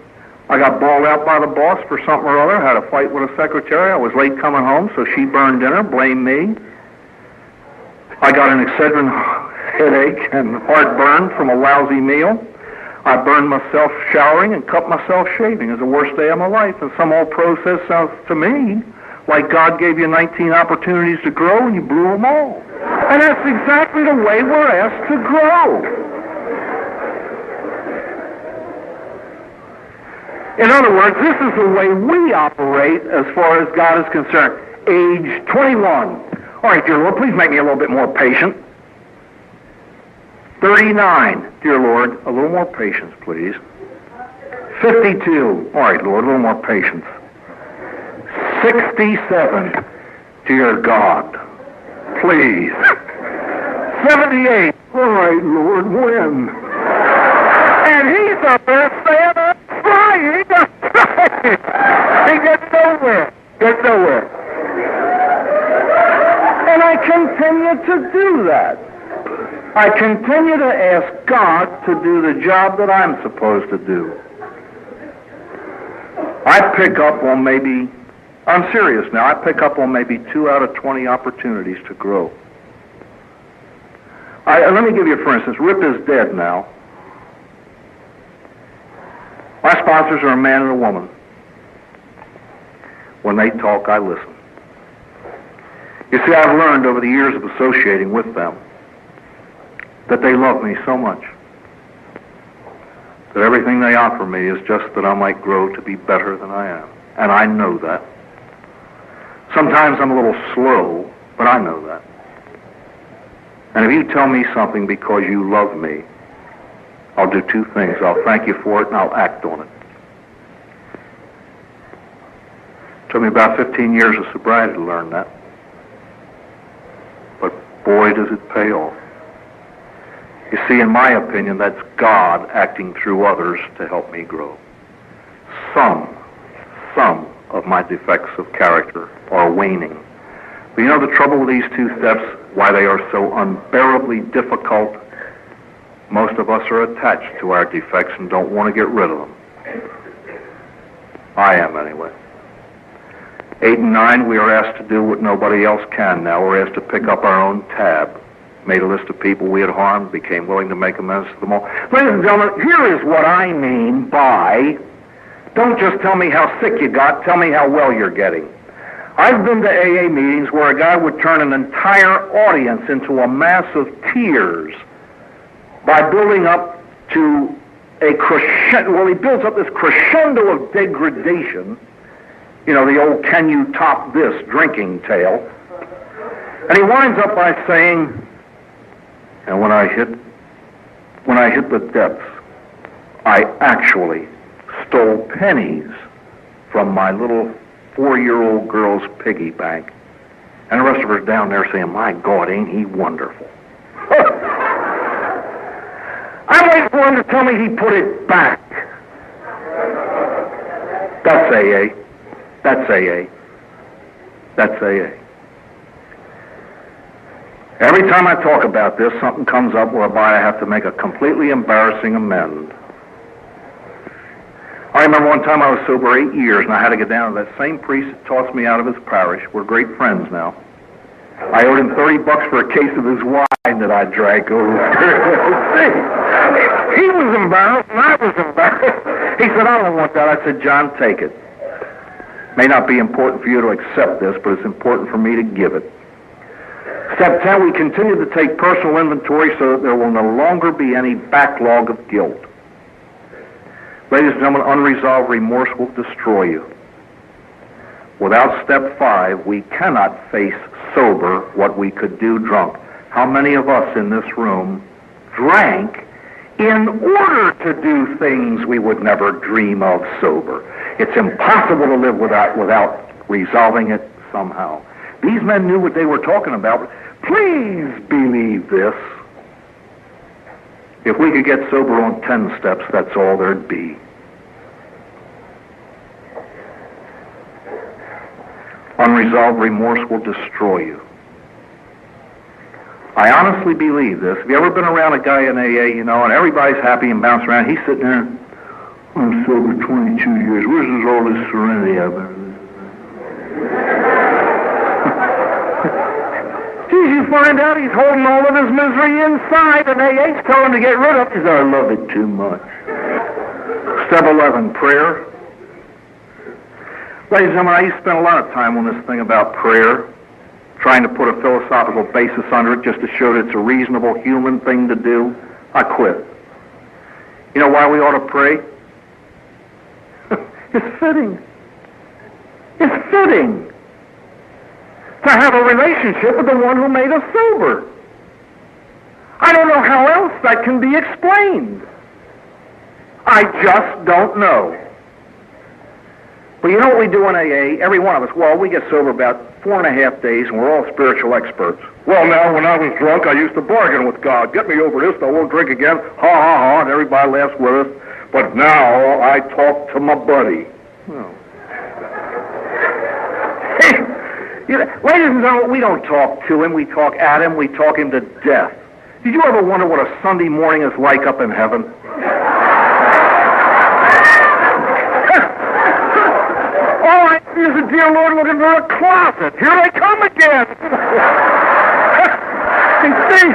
I got bawled out by the boss for something or other. I had a fight with a secretary. I was late coming home, so she burned dinner, blamed me. I got an Excedrin headache and heartburn from a lousy meal. I burned myself showering and cut myself shaving. It was the worst day of my life. And some old process sounds to me like God gave you 19 opportunities to grow and you blew them all. And that's exactly the way we're asked to grow. In other words, this is the way we operate as far as God is concerned. Age 21. All right, dear Lord, please make me a little bit more patient. 39. Dear Lord, a little more patience, please. 52. All right, Lord, a little more patience. 67. Dear God, please. 78. All right, Lord, when? And he's up there saying, I'm trying. He gets nowhere. And I continue to do that. I continue to ask God to do the job that I'm supposed to do. I pick up on maybe, I'm serious now, I pick up on maybe 2 out of 20 opportunities to grow. Let me give you, for instance, Rip is dead now. My sponsors are a man and a woman. When they talk, I listen. You see, I've learned over the years of associating with them that they love me so much that everything they offer me is just that I might grow to be better than I am. And I know that. Sometimes I'm a little slow, but I know that. And if you tell me something because you love me, I'll do 2 things. I'll thank you for it and I'll act on it. It took me about 15 years of sobriety to learn that. But boy, does it pay off. You see, in my opinion, that's God acting through others to help me grow. Some of my defects of character are waning. But you know the trouble with these 2 steps, why they are so unbearably difficult? Most of us are attached to our defects and don't want to get rid of them. I am, anyway. 8 and 9, we are asked to do what nobody else can now. We're asked to pick up our own tab. Made a list of people we had harmed, became willing to make amends to them all. Ladies and gentlemen, here is what I mean by, don't just tell me how sick you got, tell me how well you're getting. I've been to AA meetings where a guy would turn an entire audience into a mass of tears by building up to a crescendo. Well, he builds up this crescendo of degradation. You know, the old "can you top this" drinking tale. And he winds up by saying, and when I hit the depths, I actually stole pennies from my little 4-year-old girl's piggy bank. And the rest of us down there saying, my God, ain't he wonderful. I'm waiting for him to tell me he put it back. That's AA. That's AA. That's AA. Every time I talk about this, something comes up whereby I have to make a completely embarrassing amend. I remember one time I was sober 8 years, and I had to get down to that same priest that tossed me out of his parish. We're great friends now. I owed him $30 for a case of his wine that I drank over. He was embarrassed, and I was embarrassed. He said, I don't want that. I said, John, take it. May not be important for you to accept this, but it's important for me to give it. Step 10, we continue to take personal inventory so that there will no longer be any backlog of guilt. Ladies and gentlemen, unresolved remorse will destroy you. Without step 5, we cannot face sober what we could do drunk. How many of us in this room drank in order to do things we would never dream of sober? It's impossible to live without resolving it somehow. These men knew what they were talking about. Please believe this. If we could get sober on 10 steps, that's all there'd be. Unresolved remorse will destroy you. I honestly believe this. Have you ever been around a guy in AA, and everybody's happy and bouncing around? He's sitting there, I'm sober 22 years. Where's all this serenity I've been? You find out he's holding all of his misery inside, and AA's telling him to get rid of it. He says, I love it too much. Step 11, prayer. Ladies and gentlemen, I used to spend a lot of time on this thing about prayer, trying to put a philosophical basis under it just to show that it's a reasonable human thing to do. I quit. You know why we ought to pray? It's fitting. It's fitting to have a relationship with the one who made us sober. I don't know how else that can be explained. I just don't know. But you know what we do in AA? Every one of us, we get sober about 4.5 days, and we're all spiritual experts. Well, now, when I was drunk, I used to bargain with God. Get me over this, I won't drink again. Ha, ha, ha, and everybody laughs with us. But now, I talk to my buddy. Oh. Ladies and gentlemen, we don't talk to him, we talk at him, we talk him to death. Did you ever wonder what a Sunday morning is like up in heaven? All I see is the dear Lord looking for a closet. Here they come again. You see?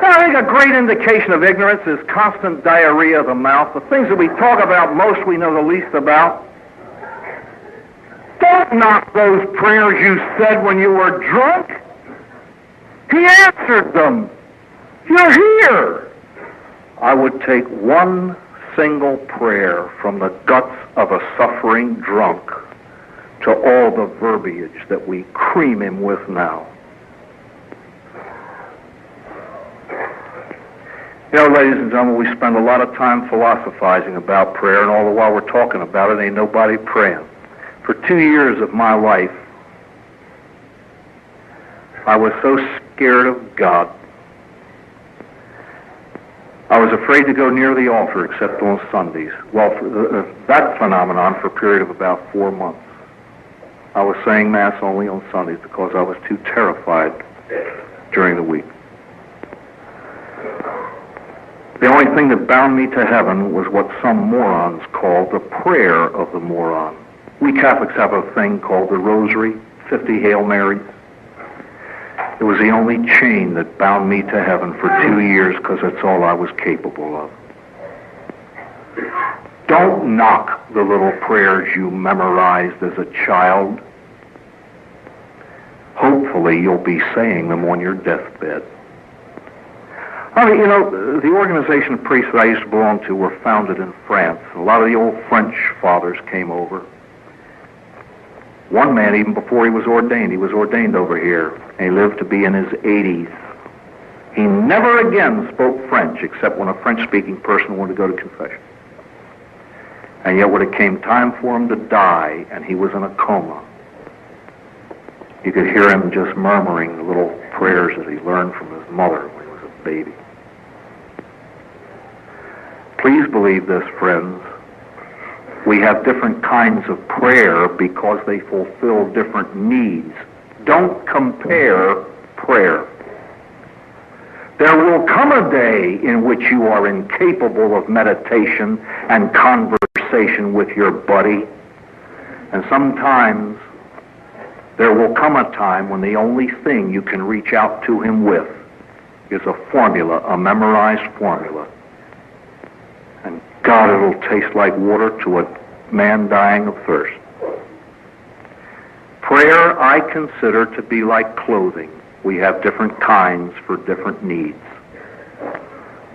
I think a great indication of ignorance is constant diarrhea of the mouth. The things that we talk about most, we know the least about. Don't knock those prayers you said when you were drunk. He answered them. You're here. I would take one single prayer from the guts of a suffering drunk to all the verbiage that we cream him with now. You know, ladies and gentlemen, we spend a lot of time philosophizing about prayer, and all the while we're talking about it, ain't nobody praying. For 2 years of my life, I was so scared of God. I was afraid to go near the altar except on Sundays. Well, for that phenomenon for a period of about 4 months. I was saying Mass only on Sundays because I was too terrified during the week. The only thing that bound me to heaven was what some morons call the prayer of the moron. We Catholics have a thing called the Rosary, 50 Hail Marys. It was the only chain that bound me to heaven for 2 years because that's all I was capable of. Don't knock the little prayers you memorized as a child. Hopefully you'll be saying them on your deathbed. You know, the organization of priests that I used to belong to were founded in France. A lot of the old French fathers came over. One man, even before he was ordained over here, and he lived to be in his 80s. He never again spoke French, except when a French-speaking person wanted to go to confession. And yet when it came time for him to die, and he was in a coma, you could hear him just murmuring the little prayers that he learned from his mother when he was a baby. Please believe this, friends. We have different kinds of prayer because they fulfill different needs Don't compare prayer. There will come a day in which you are incapable of meditation and conversation with your buddy. And sometimes there will come a time when the only thing you can reach out to him with is a formula, a memorized formula. And God, it'll taste like water to a man dying of thirst. Prayer I consider to be like clothing. We have different kinds for different needs.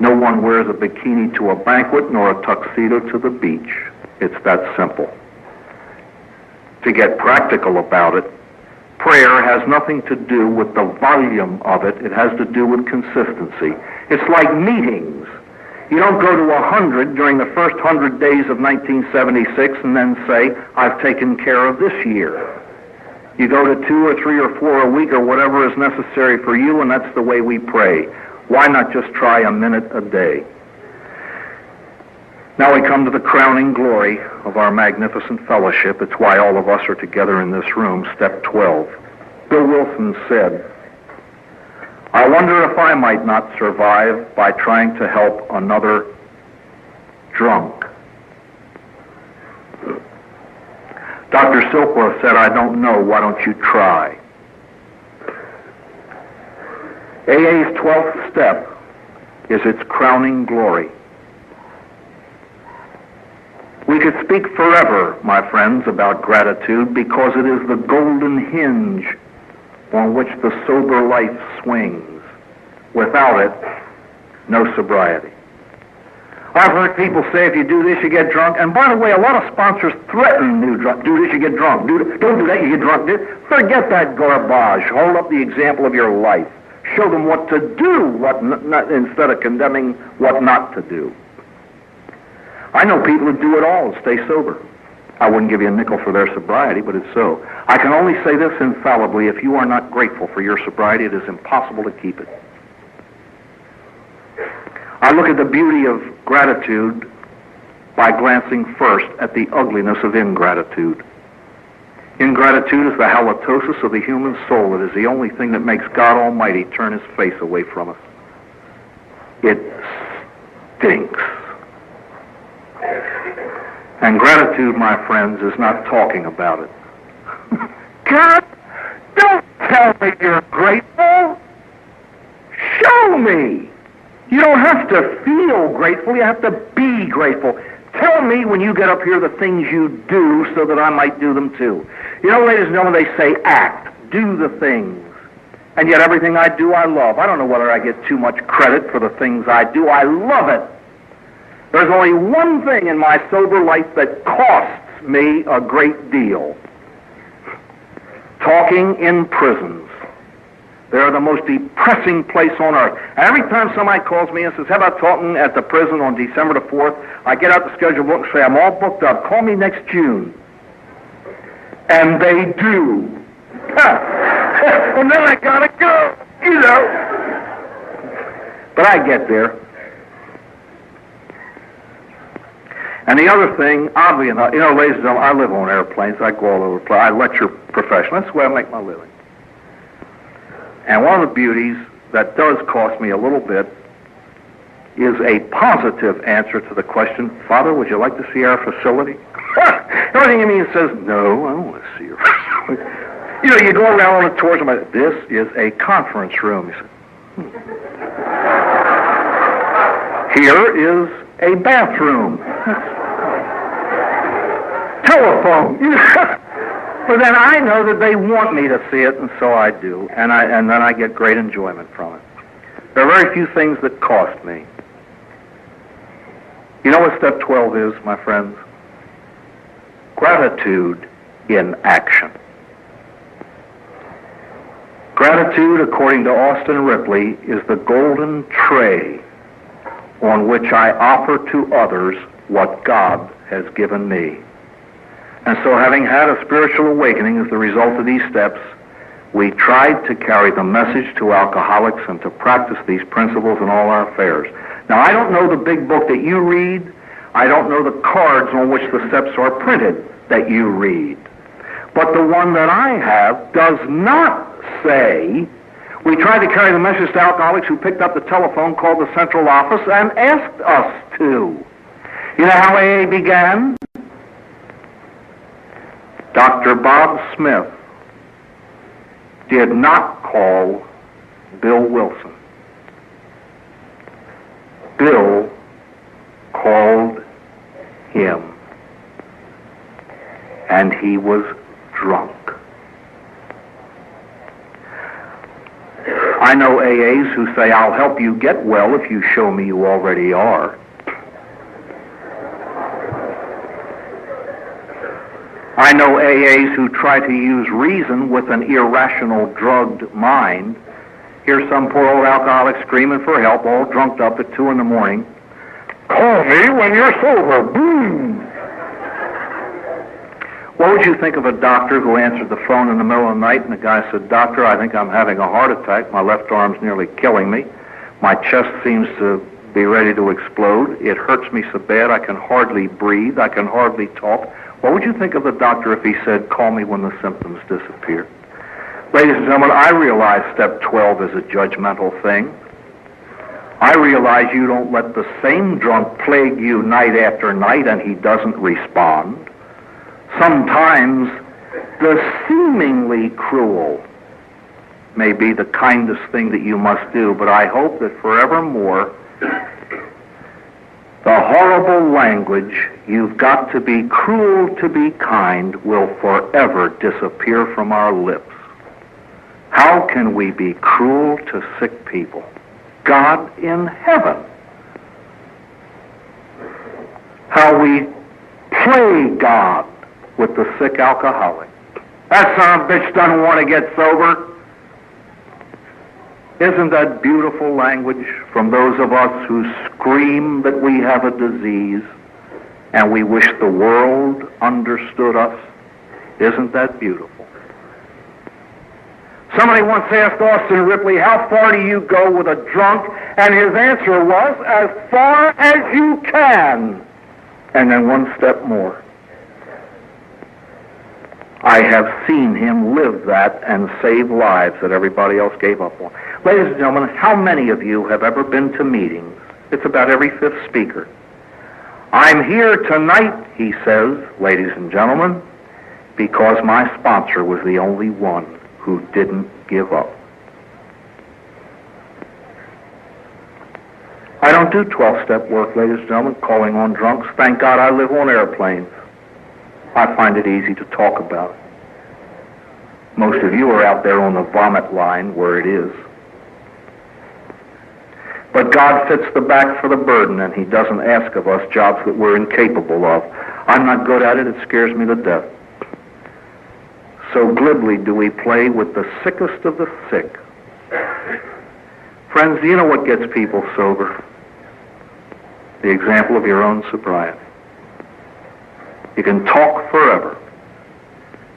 No one wears a bikini to a banquet nor a tuxedo to the beach. It's that simple. To get practical about it, prayer has nothing to do with the volume of it. It has to do with consistency. It's like meetings. You don't go to 100 during the first 100 days of 1976 and then say, I've taken care of this year. You go to 2 or 3 or 4 a week or whatever is necessary for you, and that's the way we pray. Why not just try a minute a day? Now we come to the crowning glory of our magnificent fellowship. It's why all of us are together in this room, step 12. Bill Wilson said, I wonder if I might not survive by trying to help another drunk. Dr. Silkworth said, I don't know, why don't you try? AA's 12th step is its crowning glory. We could speak forever, my friends, about gratitude because it is the golden hinge on which the sober life swings. Without it, no sobriety. I've heard people say if you do this, you get drunk. And by the way, a lot of sponsors threaten new drunk. Do this, you get drunk. Don't do that, you get drunk. Forget that garbage. Hold up the example of your life. Show them what to do instead of condemning what not to do. I know people who do it all and stay sober. I wouldn't give you a nickel for their sobriety, but it's so. I can only say this infallibly. If you are not grateful for your sobriety, it is impossible to keep it. I look at the beauty of gratitude by glancing first at the ugliness of ingratitude. Ingratitude is the halitosis of the human soul. It is the only thing that makes God Almighty turn his face away from us. It stinks. And gratitude, my friends, is not talking about it. God, don't tell me you're grateful. Show me. You don't have to feel grateful, you have to be grateful. Tell me when you get up here the things you do so that I might do them too. You know, ladies and gentlemen, they say act, do the things. And yet everything I do, I love. I don't know whether I get too much credit for the things I do. I love it. There's only one thing in my sober life that costs me a great deal. Talking in prisons. They're the most depressing place on earth. And every time somebody calls me and says, how about talking at the prison on December the 4th, I get out the schedule book and say, I'm all booked up. Call me next June. And they do. And then I gotta go, you know. But I get there. And the other thing, oddly enough, you know, ladies and gentlemen, I live on airplanes. I go all over the place. I lecture professionally. That's the way I make my living. And one of the beauties that does cost me a little bit is a positive answer to the question, Father, would you like to see our facility? Everything in me says, no, I don't want to see your facility. You know, you go around on the tours and like, this is a conference room. You say, Here is a bathroom. Telephone. But then I know that they want me to see it, and so I do, and then I get great enjoyment from it. There are very few things that cost me. You know what step 12 is, my friends? Gratitude in action. Gratitude, according to Austin Ripley, is the golden tray on which I offer to others what God has given me. And so, having had a spiritual awakening as the result of these steps, we tried to carry the message to alcoholics and to practice these principles in all our affairs. Now, I don't know the big book that you read. I don't know the cards on which the steps are printed that you read. But the one that I have does not say. We tried to carry the message to alcoholics who picked up the telephone, called the central office, and asked us to. You know how AA began? Dr. Bob Smith did not call Bill Wilson. Bill called him, and he was drunk. I know AAs who say, I'll help you get well if you show me you already are. I know AAs who try to use reason with an irrational, drugged mind. Here's some poor old alcoholic screaming for help, all drunked up at 2 a.m. Call me when you're sober. Boom! What would you think of a doctor who answered the phone in the middle of the night and the guy said, Doctor, I think I'm having a heart attack. My left arm's nearly killing me. My chest seems to be ready to explode. It hurts me so bad I can hardly breathe. I can hardly talk. What would you think of the doctor if he said, call me when the symptoms disappear? Ladies and gentlemen, I realize step 12 is a judgmental thing. I realize you don't let the same drunk plague you night after night and he doesn't respond. Sometimes the seemingly cruel may be the kindest thing that you must do, but I hope that forevermore the horrible language, you've got to be cruel to be kind, will forever disappear from our lips. How can we be cruel to sick people? God in heaven. How we play God with the sick alcoholic. That son of a bitch doesn't want to get sober. Isn't that beautiful language from those of us who scream that we have a disease and we wish the world understood us? Isn't that beautiful? Somebody once asked Austin Ripley, how far do you go with a drunk? And his answer was, as far as you can. And then one step more. I have seen him live that and save lives that everybody else gave up on. Ladies and gentlemen, how many of you have ever been to meetings? It's about every fifth speaker. I'm here tonight, he says, ladies and gentlemen, because my sponsor was the only one who didn't give up. I don't do 12-step work, ladies and gentlemen, calling on drunks. Thank God I live on airplanes. I find it easy to talk about. Most of you are out there on the vomit line where it is. But God fits the back for the burden, and he doesn't ask of us jobs that we're incapable of. I'm not good at it. It scares me to death. So glibly do we play with the sickest of the sick. Friends, do you know what gets people sober? The example of your own sobriety. You can talk forever.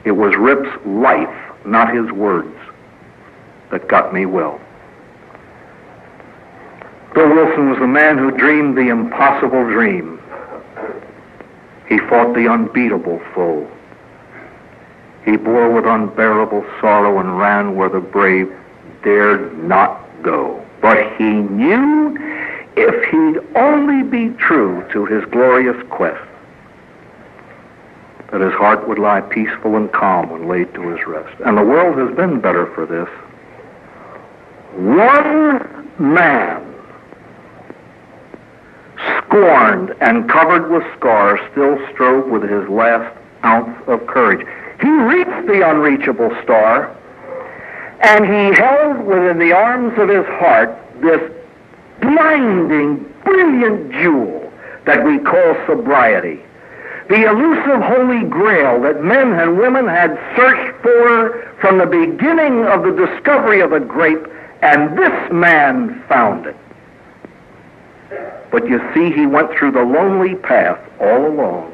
It was Rip's life, not his words, that got me well. Bill Wilson was the man who dreamed the impossible dream. He fought the unbeatable foe. He bore with unbearable sorrow and ran where the brave dared not go. But he knew if he'd only be true to his glorious quest, that his heart would lie peaceful and calm when laid to his rest. And the world has been better for this. One man, scorned and covered with scars, still strove with his last ounce of courage. He reached the unreachable star, and he held within the arms of his heart this blinding, brilliant jewel that we call sobriety. The elusive holy grail that men and women had searched for from the beginning of the discovery of the grape, and this man found it. But you see, he went through the lonely path all alone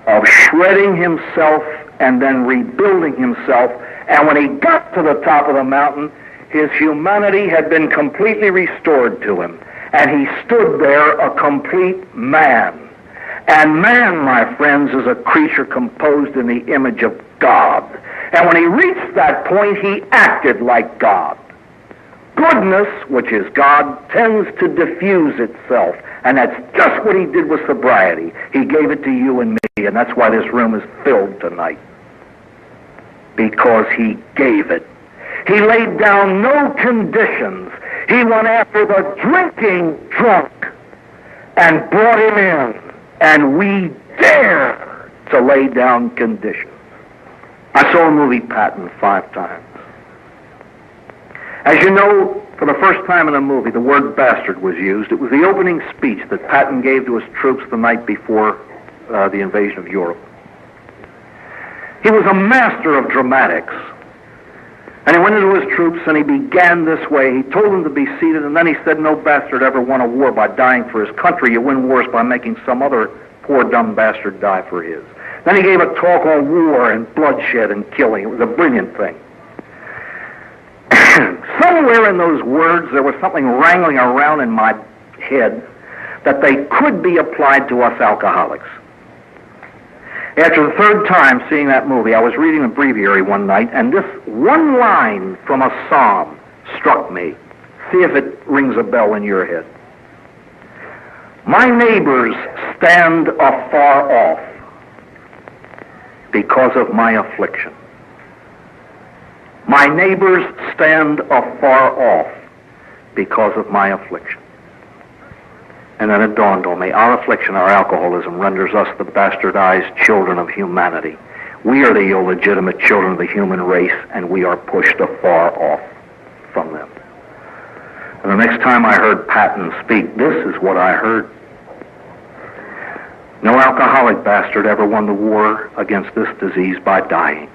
of shredding himself and then rebuilding himself. And when he got to the top of the mountain, his humanity had been completely restored to him. And he stood there a complete man. And man, my friends, is a creature composed in the image of God. And when he reached that point, he acted like God. Goodness, which is God, tends to diffuse itself. And that's just what he did with sobriety. He gave it to you and me, and that's why this room is filled tonight. Because he gave it. He laid down no conditions. He went after the drinking drunk and brought him in. And we dare to lay down conditions. I saw a movie, Patton, 5 times. As you know, for the first time in a movie, the word bastard was used. It was the opening speech that Patton gave to his troops the night before the invasion of Europe. He was a master of dramatics. And he went into his troops and he began this way. He told them to be seated, and then he said, no bastard ever won a war by dying for his country. You win wars by making some other poor dumb bastard die for his. Then he gave a talk on war and bloodshed and killing. It was a brilliant thing. Somewhere in those words there was something wrangling around in my head that they could be applied to us alcoholics. After the 3rd time seeing that movie, I was reading the breviary one night, and this one line from a psalm struck me. See if it rings a bell in your head. My neighbors stand afar off because of my affliction. My neighbors stand afar off because of my affliction. And then it dawned on me, our affliction, our alcoholism, renders us the bastardized children of humanity. We are the illegitimate children of the human race, and we are pushed afar off from them. And the next time I heard Patton speak, this is what I heard. No alcoholic bastard ever won the war against this disease by dying.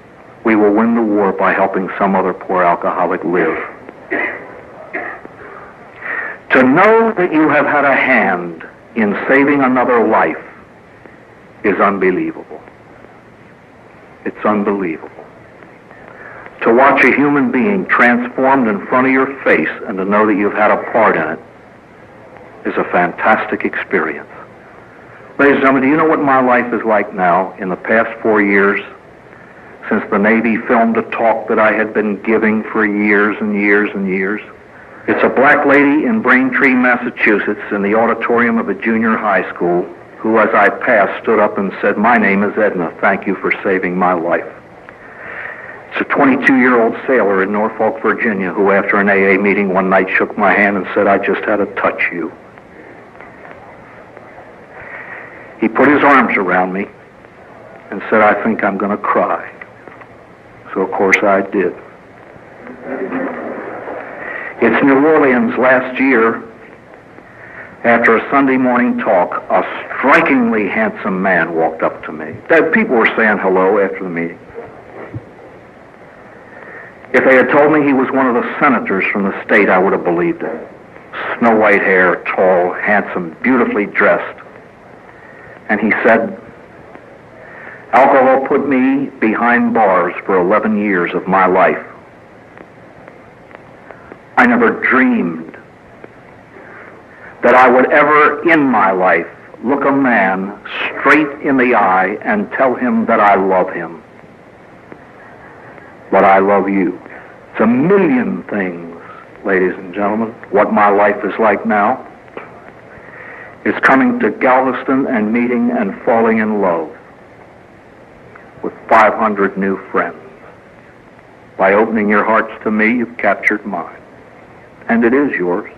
We will win the war by helping some other poor alcoholic live. To know that you have had a hand in saving another life is unbelievable. It's unbelievable. To watch a human being transformed in front of your face and to know that you've had a part in it is a fantastic experience. Ladies and gentlemen, do you know what my life is like now in the past 4 years since the Navy filmed a talk that I had been giving for years and years and years? It's a black lady in Braintree, Massachusetts, in the auditorium of a junior high school, who, as I passed, stood up and said, my name is Edna. Thank you for saving my life. It's a 22-year-old sailor in Norfolk, Virginia, who, after an AA meeting one night, shook my hand and said, I just had to touch you. He put his arms around me and said, I think I'm going to cry. So, of course, I did. It's New Orleans last year. After a Sunday morning talk, a strikingly handsome man walked up to me. People were saying hello after the meeting. If they had told me he was one of the senators from the state, I would have believed it. Snow white hair, tall, handsome, beautifully dressed. And he said, alcohol put me behind bars for 11 years of my life. I never dreamed that I would ever in my life look a man straight in the eye and tell him that I love him. But I love you. It's a million things, ladies and gentlemen, what my life is like now. It's coming to Galveston and meeting and falling in love with 500 new friends. By opening your hearts to me, you've captured mine. And it is yours.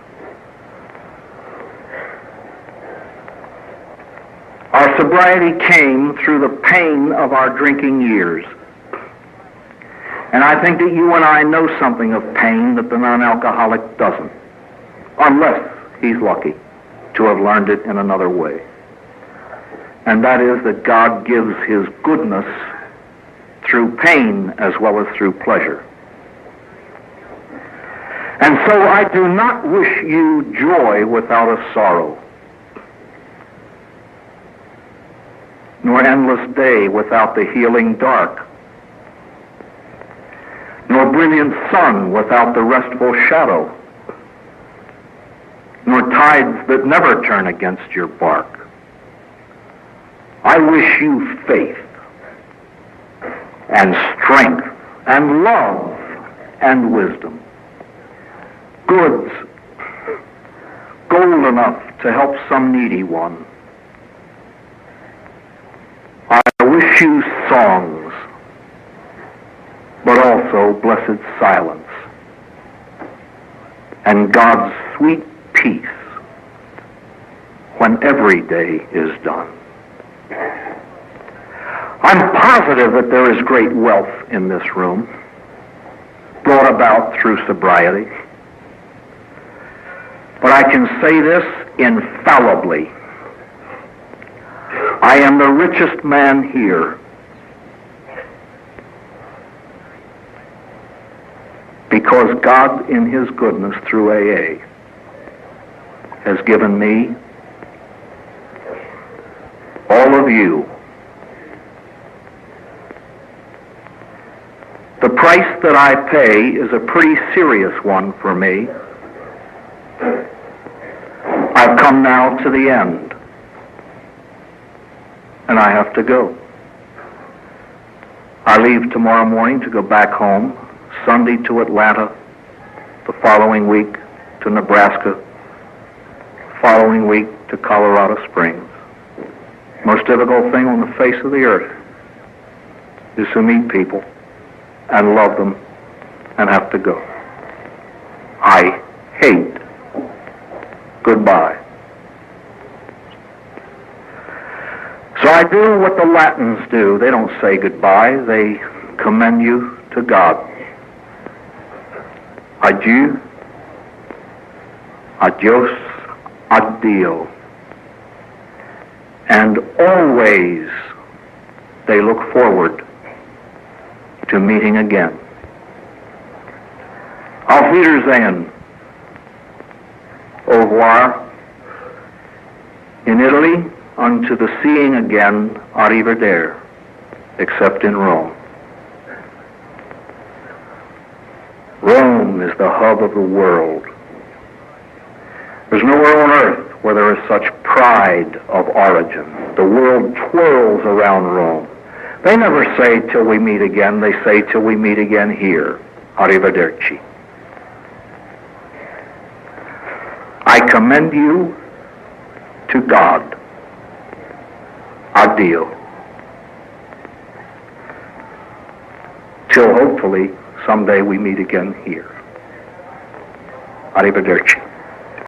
Our sobriety came through the pain of our drinking years. And I think that you and I know something of pain that the non-alcoholic doesn't, unless he's lucky to have learned it in another way. And that is that God gives his goodness through pain as well as through pleasure. And so I do not wish you joy without a sorrow, nor endless day without the healing dark, nor brilliant sun without the restful shadow, nor tides that never turn against your bark. I wish you faith and strength and love and wisdom. Goods, gold enough to help some needy one. I wish you songs, but also blessed silence and God's sweet peace when every day is done. I'm positive that there is great wealth in this room, brought about through sobriety. But I can say this infallibly. I am the richest man here because God, in His goodness through AA, has given me, all of you, the price that I pay is a pretty serious one for me. I've come now to the end, and I have to go. I leave tomorrow morning to go back home, Sunday to Atlanta, the following week to Nebraska, following week to Colorado Springs. Most difficult thing on the face of the earth is to meet people and love them and have to go. I hate goodbye. So I do what the Latins do. They don't say goodbye. They commend you to God. Adieu, adios, addio. And always they look forward to meeting again. Auf Wiedersehen. Au revoir. In Italy, unto the seeing again, arrivederci, except in Rome. Rome is the hub of the world. There's nowhere on earth where there is such pride of origin. The world twirls around Rome. They never say till we meet again, they say till we meet again here. Arrivederci. I commend you to God. Addio. Till hopefully someday we meet again here. Arrivederci.